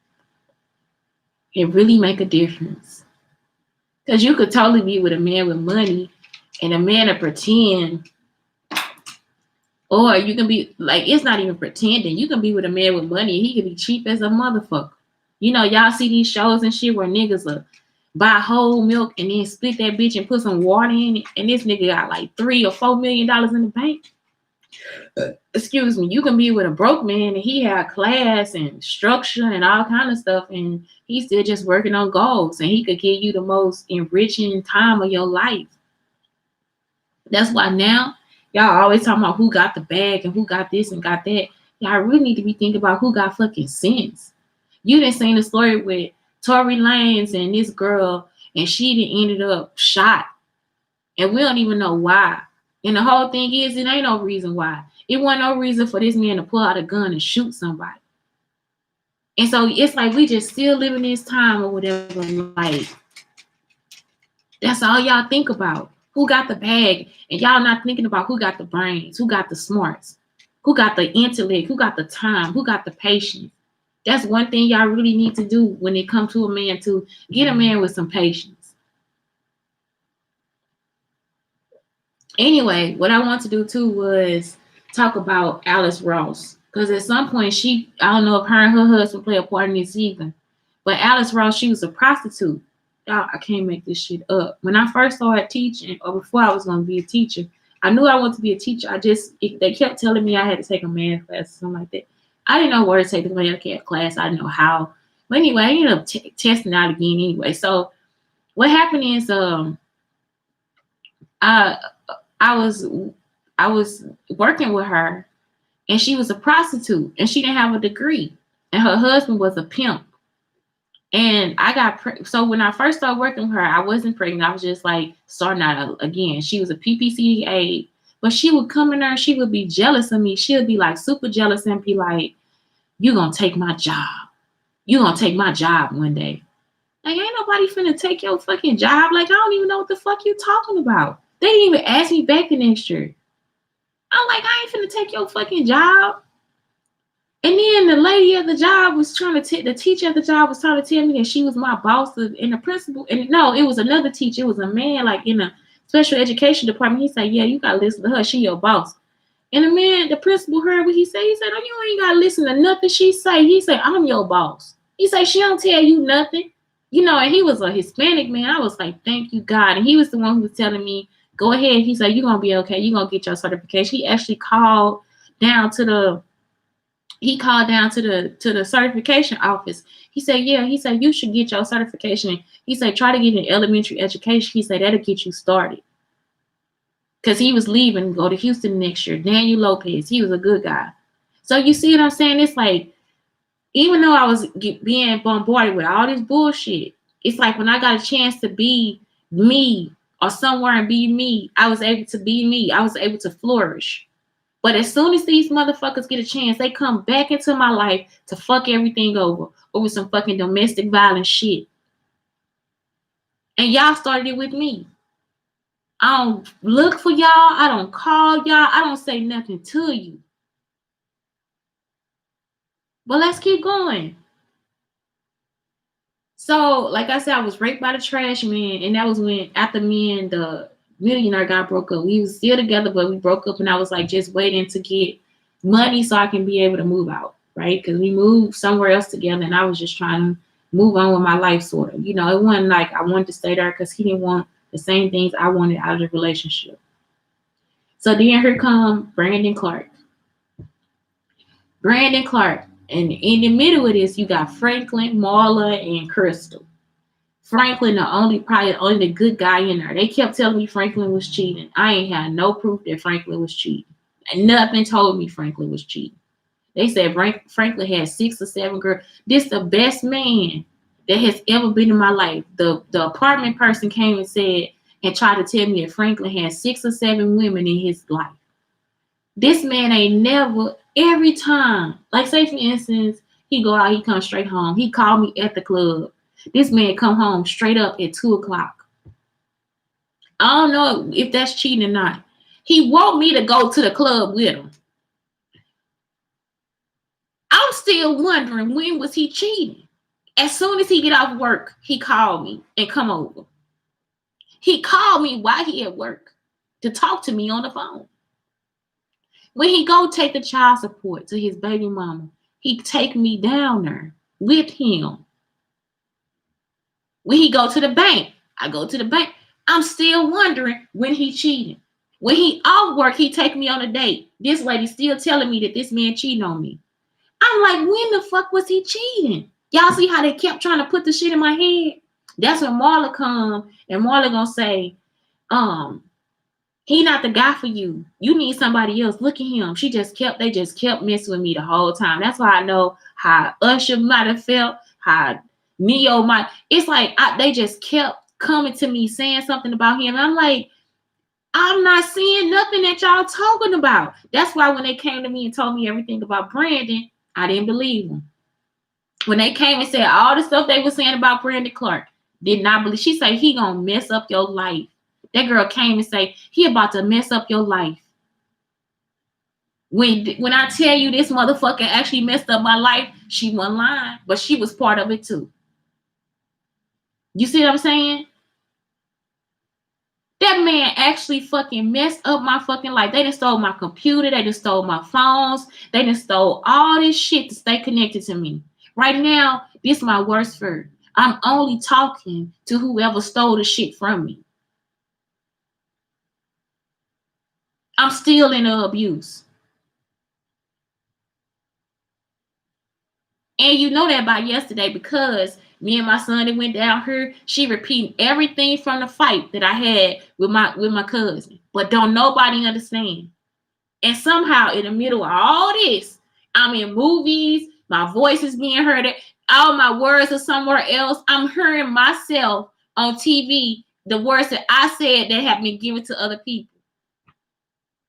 It really make a difference. Because you could totally be with a man with money and a man to pretend. Or you can be like, it's not even pretending. You can be with a man with money. He can be cheap as a motherfucker. You know, y'all see these shows and shit where niggas will buy whole milk and then split that bitch and put some water in it, and this nigga got like $3 or $4 million in the bank. Excuse me. You can be with a broke man and he had class and structure and all kind of stuff, and he's still just working on goals, and he could give you the most enriching time of your life. That's why now y'all always talking about who got the bag and who got this and got that. Y'all really need to be thinking about who got fucking sense. You didn't seen the story with Tory Lanez and this girl, and she done ended up shot, and we don't even know why. And the whole thing is, it ain't no reason why. It wasn't no reason for this man to pull out a gun and shoot somebody. And so it's like we just still living this time or whatever. Like, that's all y'all think about. Who got the bag? And y'all not thinking about who got the brains, who got the smarts, who got the intellect, who got the time, who got the patience. That's one thing y'all really need to do when it comes to a man, to get a man with some patience. Anyway, what I want to do too was talk about Alice Ross. Because at some point I don't know if her and her husband play a part in this either. But Alice Ross, she was a prostitute. Y'all, I can't make this shit up. When I first started teaching, or before I was going to be a teacher, I knew I wanted to be a teacher. They kept telling me I had to take a math class or something like that. I didn't know where to take the math class. I didn't know how. But anyway, I ended up testing out again anyway. So what happened is, I was working with her, and she was a prostitute, and she didn't have a degree, and her husband was a pimp. And I got so when I first started working with her, I wasn't pregnant. I was just like starting out again. She was a PPC aide, but she would come in there and she would be jealous of me. She would be like super jealous and be like, "You gonna take my job? You gonna take my job one day?" Like, ain't nobody finna take your fucking job. Like, I don't even know what the fuck you talking about. They didn't even ask me back the next year. I'm like, I ain't finna take your fucking job. And then the lady at the job was trying to the teacher at the job was trying to tell me that she was my boss in the principal. And no, it was another teacher. It was a man like in a special education department. He said, "Yeah, you gotta listen to her. She your boss." And the principal heard what he said. He said, "Oh, you ain't gotta listen to nothing she say." He said, "I'm your boss." He said, "She don't tell you nothing." And he was a Hispanic man. I was like, thank you, God. And he was the one who was telling me, go ahead. He said, "You're gonna be okay. You're gonna get your certification." He actually called down to the certification office. He said, "Yeah," he said, "you should get your certification." He said, "Try to get an elementary education." He said, "That'll get you started." Because he was leaving to go to Houston next year. Daniel Lopez, he was a good guy. So you see what I'm saying? It's like, even though I was being bombarded with all this bullshit, it's like when I got a chance to be me or somewhere and be me, I was able to be me. I was able to flourish. But as soon as these motherfuckers get a chance, they come back into my life to fuck everything over some fucking domestic violence shit. And y'all started it with me. I don't look for y'all. I don't call y'all. I don't say nothing to you. But let's keep going. So, like I said, I was raped by the trash man, and that was when, after me and the millionaire guy broke up. We was still together, but we broke up, and I was like just waiting to get money so I can be able to move out, right? Because we moved somewhere else together, and I was just trying to move on with my life, sort of. It wasn't like I wanted to stay there because he didn't want the same things I wanted out of the relationship. So then here come Brandon Clark. And in the middle of this, you got Franklin, Marla, and Crystal. Franklin, probably the only good guy in there. They kept telling me Franklin was cheating. I ain't had no proof that Franklin was cheating. And nothing told me Franklin was cheating. They said Franklin had 6 or 7 girls. This the best man that has ever been in my life. The apartment person came and tried to tell me that Franklin had 6 or 7 women in his life. This man ain't never, every time, like say for instance, he go out, he comes straight home. He called me at the club. This man come home straight up at 2:00. I don't know if that's cheating or not. He want me to go to the club with him. I'm still wondering, when was he cheating? As soon as he get off work, he called me and come over. He called me while he at work to talk to me on the phone. When he go take the child support to his baby mama, he take me down there with him When he go to the bank, I go to the bank. I'm still wondering when he cheating. When he off work, he take me on a date. This lady still telling me that this man cheating on me. I'm like, when the fuck was he cheating? Y'all see how they kept trying to put the shit in my head? That's when Marla come and Marla gonna say, he not the guy for you. You need somebody else. Look at him. They just kept messing with me the whole time. That's why I know how Usher might have felt, how Neo might. It's like they just kept coming to me saying something about him. I'm like, I'm not seeing nothing that y'all talking about. That's why when they came to me and told me everything about Brandon, I didn't believe them. When they came and said all the stuff they were saying about Brandon Clark, did not believe. She said he gonna mess up your life. That girl came and say he about to mess up your life. When I tell you this motherfucker actually messed up my life, she wasn't lying, but she was part of it too. You see what I'm saying? That man actually fucking messed up my fucking life. They done stole my computer. They done stole my phones. They done stole all this shit to stay connected to me. Right now, this is my worst fear. I'm only talking to whoever stole the shit from me. I'm still in the abuse. And you know that by yesterday because me and my son that went down here, she repeating everything from the fight that I had with my cousin. But don't nobody understand. And somehow in the middle of all this, I'm in movies, my voice is being heard, all my words are somewhere else. I'm hearing myself on TV, the words that I said that have been given to other people.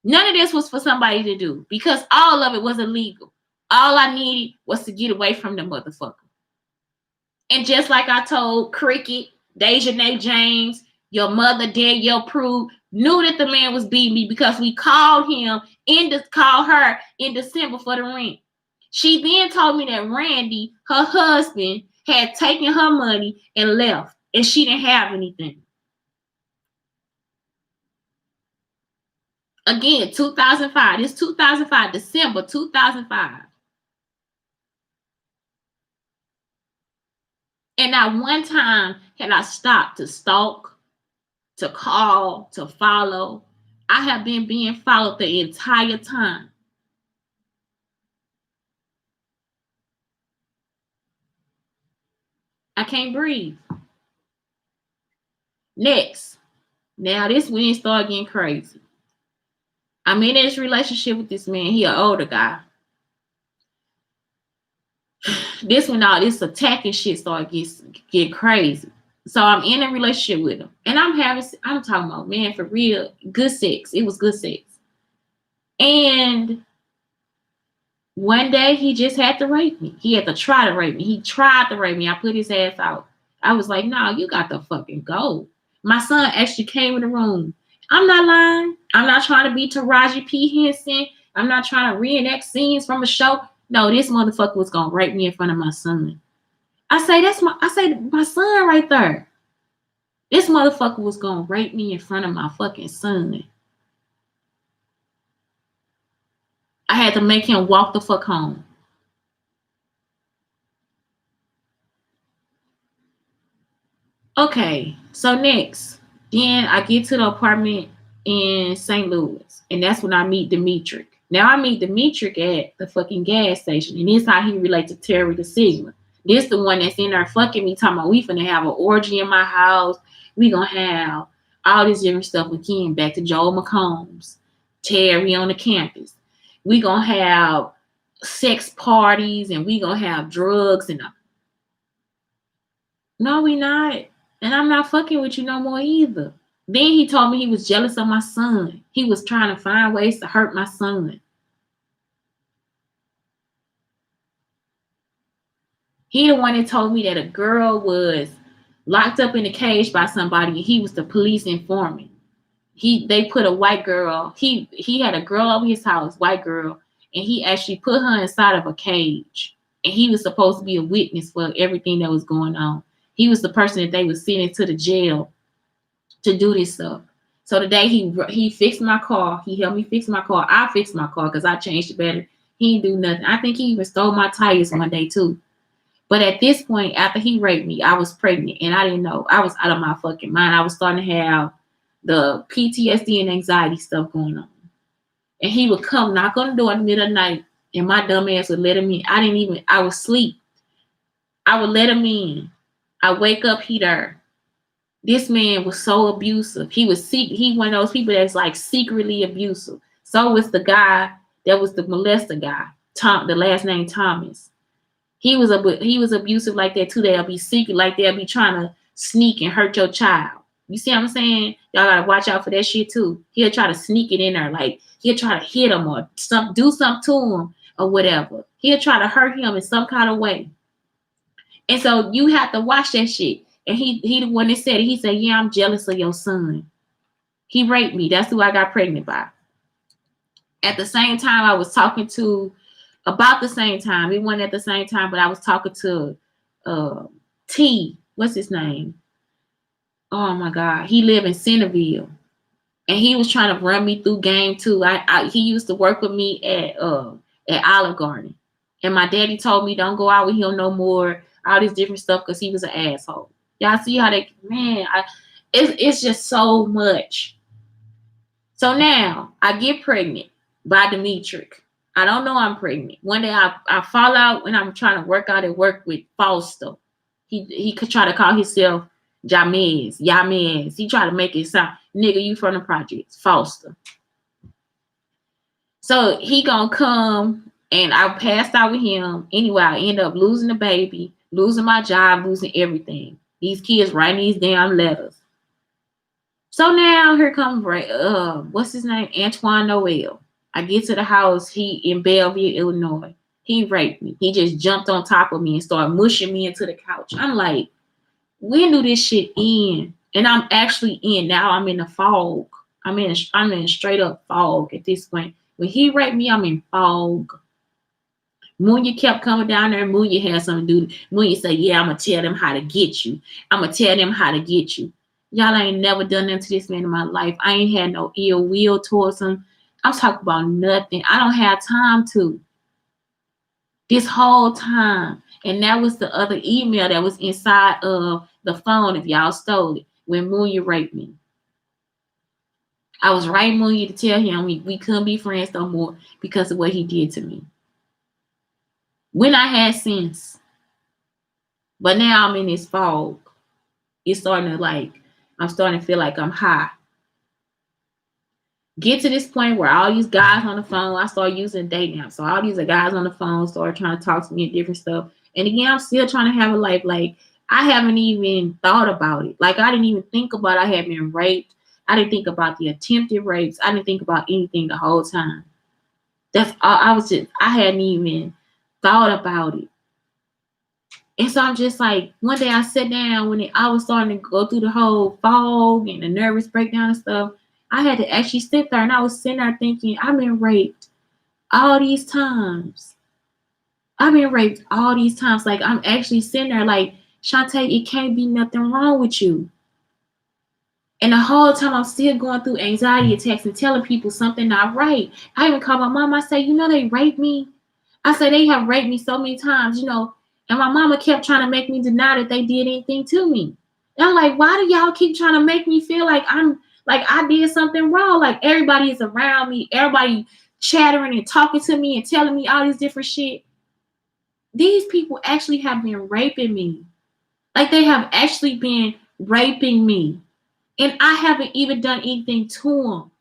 None of this was for somebody to do because all of it was illegal. All I needed was to get away from the motherfucker. And just like I told Cricket, Dejanay James, your mother, Danielle Prue, knew that the man was beating me because we called her in December for the rent. She then told me that Randy, her husband, had taken her money and left, and she didn't have anything. Again, 2005. It's 2005, December 2005. And not one time had I stopped to stalk, to call, to follow. I have been being followed the entire time. I can't breathe. Next. Now this when it started getting crazy. I'm in this relationship with this man. He an older guy. This when all this attacking shit started get crazy. So I'm in a relationship with him. And I'm talking about, man, for real, good sex. It was good sex. And one day he just had to rape me. He had to try to rape me. He tried to rape me. I put his ass out. I was like, no, you got to fucking go. My son actually came in the room. I'm not lying. I'm not trying to be Taraji P. Henson. I'm not trying to reenact scenes from a show. No, this motherfucker was gonna rape me in front of my son. I say my son right there. This motherfucker was gonna rape me in front of my fucking son. I had to make him walk the fuck home. Okay, so next, then I get to the apartment in St. Louis, and that's when I meet Demetric. Now I meet Demetric at the fucking gas station, and this is how he relates to Terry the Sigma. This the one that's in there fucking me, talking about we finna have an orgy in my house. We gonna have all this different stuff again. Back to Joel McCombs, Terry on the campus. We gonna have sex parties, and we gonna have drugs and. No, we not. And I'm not fucking with you no more either. Then he told me he was jealous of my son. He was trying to find ways to hurt my son. He the one that told me that a girl was locked up in a cage by somebody and he was the police informant. They put a white girl, he had a girl over his house, white girl, and he actually put her inside of a cage. And he was supposed to be a witness for everything that was going on. He was the person that they was sending to the jail to do this stuff. So today he fixed my car. He helped me fix my car. I fixed my car because I changed it better. He didn't do nothing. I think he even stole my tires one day too. But at this point, after he raped me, I was pregnant and I didn't know. I was out of my fucking mind. I was starting to have the PTSD and anxiety stuff going on. And he would come knock on the door in the middle of the night and my dumb ass would let him in. I was asleep. I would let him in. I wake up, he there. This man was so abusive. He one of those people that's like secretly abusive. So was the guy that was the molester guy, Tom, the last name Thomas. He was abusive like that too. They'll be secret, like they'll be trying to sneak and hurt your child. You see what I'm saying? Y'all gotta watch out for that shit too. He'll try to sneak it in there, like he'll try to hit him or do something to him or whatever. He'll try to hurt him in some kind of way. And so you have to watch that shit. And he the one that said it. He said, "Yeah, I'm jealous of your son. He raped me. That's who I got pregnant by." At the same time, I was talking to about the same time. It wasn't at the same time, but I was talking to T. What's his name? Oh my God, he lived in Centerville, and he was trying to run me through game too. He used to work with me at Olive Garden, and my daddy told me don't go out with him no more. All this different stuff because he was an asshole. Y'all see how they man? It's just so much. So now I get pregnant by Demetric. I don't know I'm pregnant. One day I fall out when I'm trying to work out at work with Foster. He could try to call himself Yamez. He tried to make it sound, nigga, you from the projects, Foster. So he gonna come and I passed out with him. Anyway, I end up losing the baby, losing my job, losing everything. These kids writing these damn letters. So now here comes what's his name? Antoine Noel. I get to the house, he in Belleville, Illinois. He raped me. He just jumped on top of me and started mushing me into the couch. I'm like, when do this shit end? And I'm actually in. Now I'm in the fog. I'm in straight up fog at this point. When he raped me, I'm in fog. Munya kept coming down there and Munya had something to do. Munya said, yeah, I'm going to tell them how to get you. I'm going to tell them how to get you. Y'all ain't never done nothing to this man in my life. I ain't had no ill will towards him. I'm talking about nothing. I don't have time to. This whole time. And that was the other email that was inside of the phone if y'all stole it when Munya raped me. I was writing Munya to tell him we couldn't be friends no more because of what he did to me. When I had sense. But now I'm in this fog. It's starting to I'm starting to feel like I'm high. Get to this point where all these guys on the phone, I started using dating apps. So all these guys on the phone started trying to talk to me and different stuff. And again, I'm still trying to have a life. Like, I haven't even thought about it. Like, I didn't even think about I had been raped. I didn't think about the attempted rapes. I didn't think about anything the whole time. That's all. I hadn't even thought about it. And so I'm just like, one day I sat down when I was starting to go through the whole fog and the nervous breakdown and stuff. I had to actually sit there and I was sitting there thinking, I've been raped all these times. I've been raped all these times. Like, I'm actually sitting there like, Shantae, it can't be nothing wrong with you. And the whole time I'm still going through anxiety attacks and telling people something not right. I even called my mom. I say, they raped me. I said, they have raped me so many times, And my mama kept trying to make me deny that they did anything to me. And I'm like, why do y'all keep trying to make me feel like I did something wrong? Like, everybody is around me. Everybody chattering and talking to me and telling me all this different shit. These people actually have been raping me. Like, they have actually been raping me. And I haven't even done anything to them.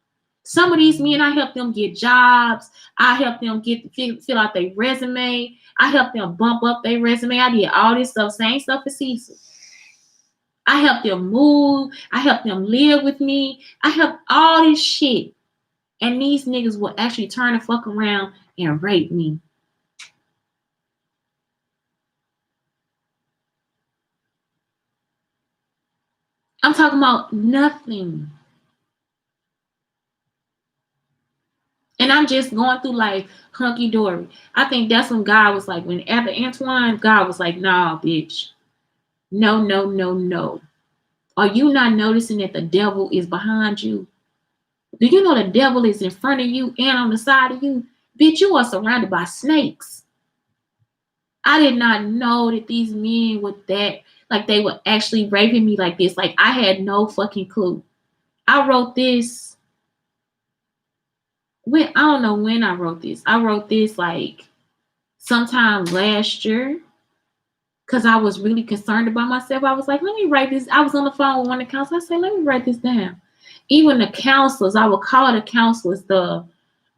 Some of these men, I help them get jobs. I help them fill out their resume. I help them bump up their resume. I did all this stuff, same stuff as Cecil. I help them move. I help them live with me. I help all this shit. And these niggas will actually turn the fuck around and rape me. I'm talking about nothing. And I'm just going through life hunky-dory. I think that's when God was like, when after Antoine, God was like, nah, bitch. No, no, no, no. Are you not noticing that the devil is behind you? Do you know the devil is in front of you and on the side of you? Bitch, you are surrounded by snakes. I did not know that these men were that, like, they were actually raping me like this. Like, I had no fucking clue. I wrote this when, I don't know when I wrote this. I wrote this like sometime last year because I was really concerned about myself. I was like, let me write this. I was on the phone with one of the counselors. I said, let me write this down. Even the counselors, I would call the counselors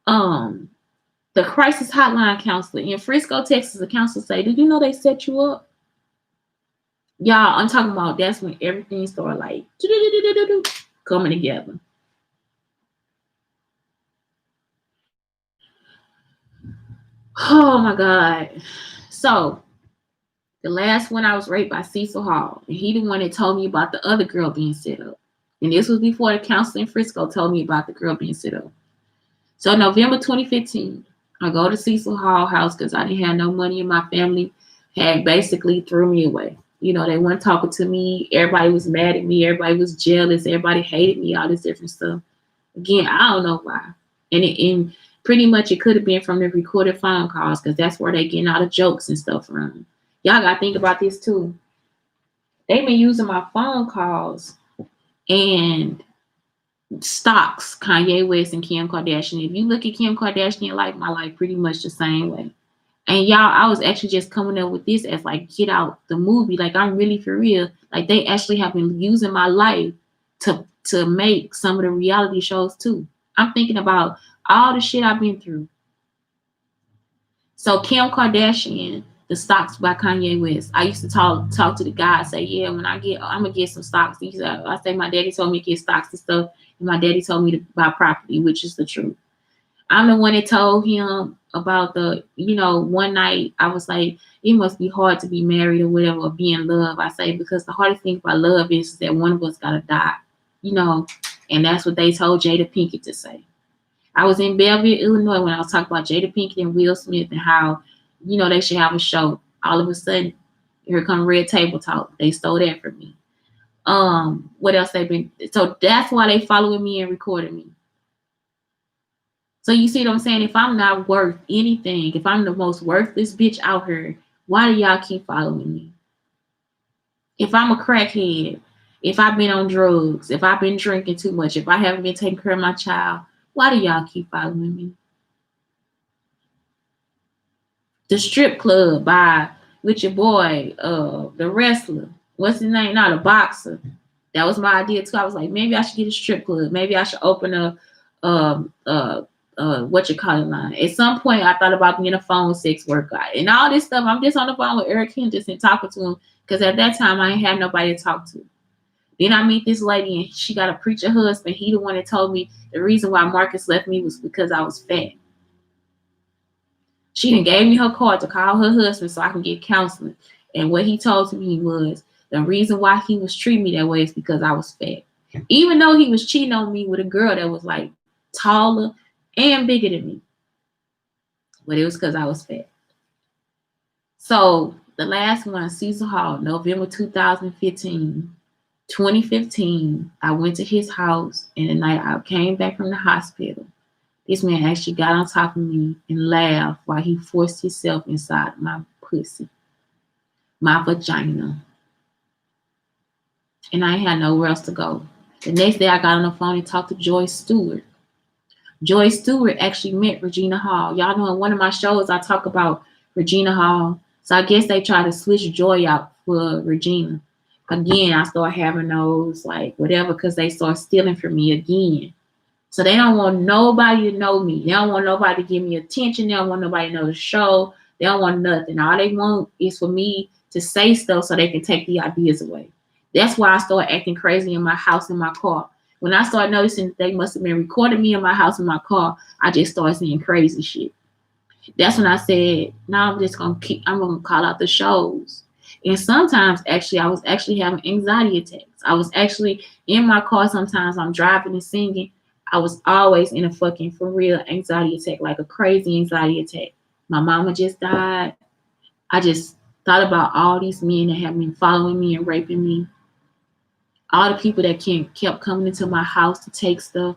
um the crisis hotline counselor in Frisco, Texas. The counselor say, did you know they set you up? Y'all, I'm talking about that's when everything started like coming together. Oh my God. So the last one, I was raped by Cecil Hall. And he the one that told me about the other girl being set up. And this was before the counselor in Frisco told me about the girl being set up. So November 2015, I go to Cecil Hall house because I didn't have no money in my family. Had basically threw me away. You know, they weren't talking to me. Everybody was mad at me. Everybody was jealous. Everybody hated me. All this different stuff. Again, I don't know why. And pretty much it could have been from the recorded phone calls because that's where they getting all the jokes and stuff from. Y'all got to think about this too. They've been using my phone calls and stocks Kanye West and Kim Kardashian. If you look at Kim Kardashian life, my life pretty much the same way. And y'all, I was actually just coming up with this as like Get Out the movie. Like, I'm really for real. Like, they actually have been using my life to make some of the reality shows too. I'm thinking about all the shit I've been through. So Kim Kardashian, the stocks by Kanye West. I used to talk to the guy, say, yeah, when I'm gonna get some stocks. I say my daddy told me to get stocks and stuff, and my daddy told me to buy property, which is the truth. I'm the one that told him about one night I was like, it must be hard to be married or whatever, or be in love. I say, because the hardest thing about love is that one of us gotta die, and that's what they told Jada Pinkett to say. I was in Belleville, Illinois when I was talking about Jada Pinkett and Will Smith and how, they should have a show. All of a sudden, here come Red Table Talk. They stole that from me. What else they've been? So that's why they following me and recording me. So you see what I'm saying? If I'm not worth anything, if I'm the most worthless bitch out here, why do y'all keep following me? If I'm a crackhead, if I've been on drugs, if I've been drinking too much, if I haven't been taking care of my child, why do y'all keep following me? The strip club by with your boy, the wrestler. What's his name? Not a boxer. That was my idea too. I was like, maybe I should get a strip club. Maybe I should open a what you call it line. At some point, I thought about being a phone sex worker and all this stuff. I'm just on the phone with Eric Henderson talking to him because at that time I ain't had nobody to talk to. Then I meet this lady and she got a preacher husband. He the one that told me the reason why Marcus left me was because I was fat. She done gave me her card to call her husband so I can get counseling. And what he told me was the reason why he was treating me that way is because I was fat. Even though he was cheating on me with a girl that was like taller and bigger than me. But it was because I was fat. So the last one, Cecil Hall, November 2015. 2015, I went to his house, and the night I came back from the hospital, this man actually got on top of me and laughed while he forced himself inside my pussy, my vagina. And I had nowhere else to go. The next day, I got on the phone and talked to Joy Stewart. Joy Stewart actually met Regina Hall. Y'all know in one of my shows, I talk about Regina Hall. So I guess they tried to switch Joy out for Regina. Again, I started having those, like, whatever, because they start stealing from me again. So they don't want nobody to know me. They don't want nobody to give me attention. They don't want nobody to know the show. They don't want nothing. All they want is for me to say stuff so they can take the ideas away. That's why I started acting crazy in my house, in my car. When I started noticing that they must have been recording me in my house, in my car, I just started saying crazy shit. That's when I said, now I'm going to call out the shows. And sometimes, actually, I was actually having anxiety attacks. I was actually in my car. Sometimes I'm driving and singing. I was always in a fucking, for real, anxiety attack, like a crazy anxiety attack. My mama just died. I just thought about all these men that have been following me and raping me. All the people that kept coming into my house to take stuff.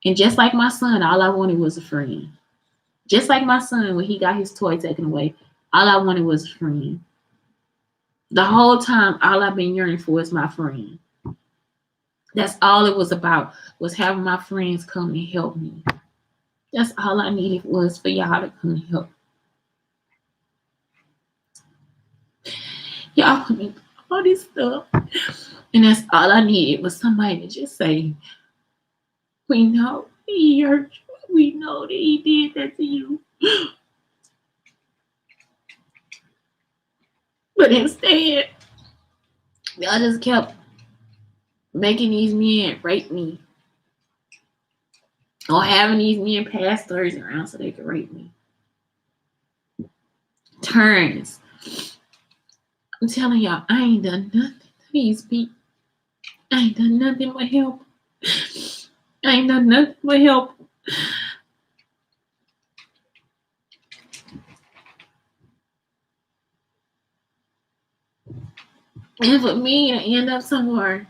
And just like my son, all I wanted was a friend. Just like my son, when he got his toy taken away, All I wanted was a friend. The whole time, all I've been yearning for is my friend. That's all it was about, was having my friends come and help me. That's all I needed, was for y'all to come and help. Y'all put me through all this stuff. And that's all I needed, was somebody to just say, we know he hurt you. We know that he did that to you. But instead, y'all just kept making these men rape me, or having these men pass stories around so they could rape me. Turns. I'm telling y'all, I ain't done nothing to these people. I ain't done nothing but help. I ain't done nothing but help. And for me to end up somewhere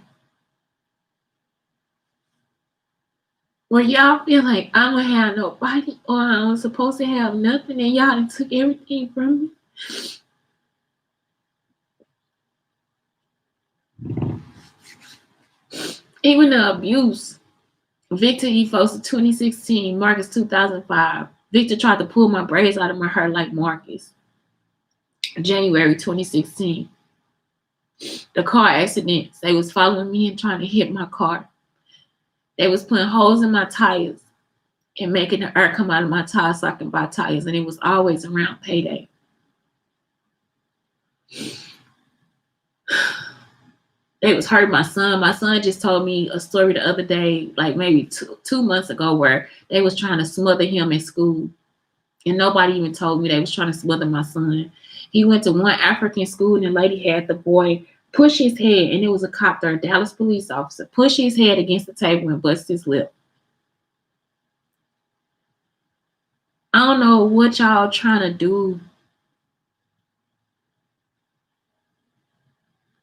where y'all feel like I don't have nobody, or I'm supposed to have nothing, and y'all done took everything from me. Even the abuse. Victor Evos 2016, Marcus 2005. Victor tried to pull my braids out of my hair like Marcus. January 2016. The car accidents. They was following me and trying to hit my car. They was putting holes in my tires and making the air come out of my tires so I can buy tires. And it was always around payday. They was hurting my son. My son just told me a story the other day, like maybe two months ago, where they was trying to smother him in school. And nobody even told me they was trying to smother my son. He went to one African school, and the lady had the boy push his head, and it was a cop there, a Dallas police officer, push his head against the table and bust his lip. I don't know what y'all trying to do,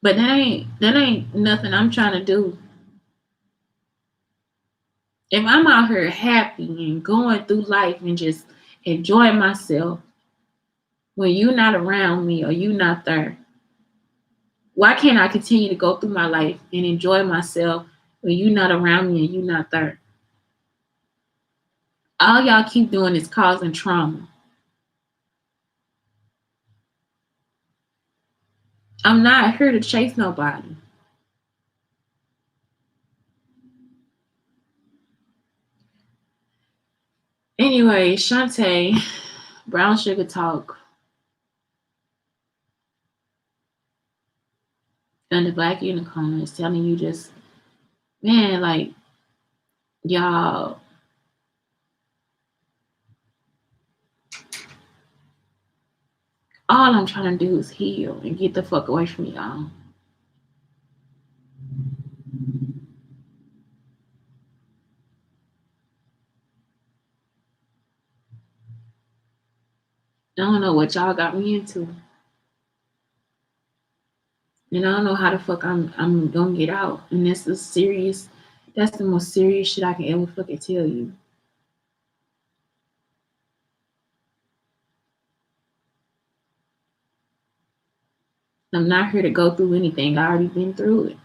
but that ain't nothing I'm trying to do. If I'm out here happy and going through life and just enjoying myself, when you're not around me or you not there, why can't I continue to go through my life and enjoy myself when you're not around me and you're not there? All y'all keep doing is causing trauma. I'm not here to chase nobody. Anyway, Shantae, Brown Sugar Talk, and the Black Unicorn is telling you, just, man, like, y'all, all I'm trying to do is heal and get the fuck away from y'all. I don't know what y'all got me into. And I don't know how the fuck I'm gonna get out. And this is serious. That's the most serious shit I can ever fucking tell you. I'm not here to go through anything. I already been through it.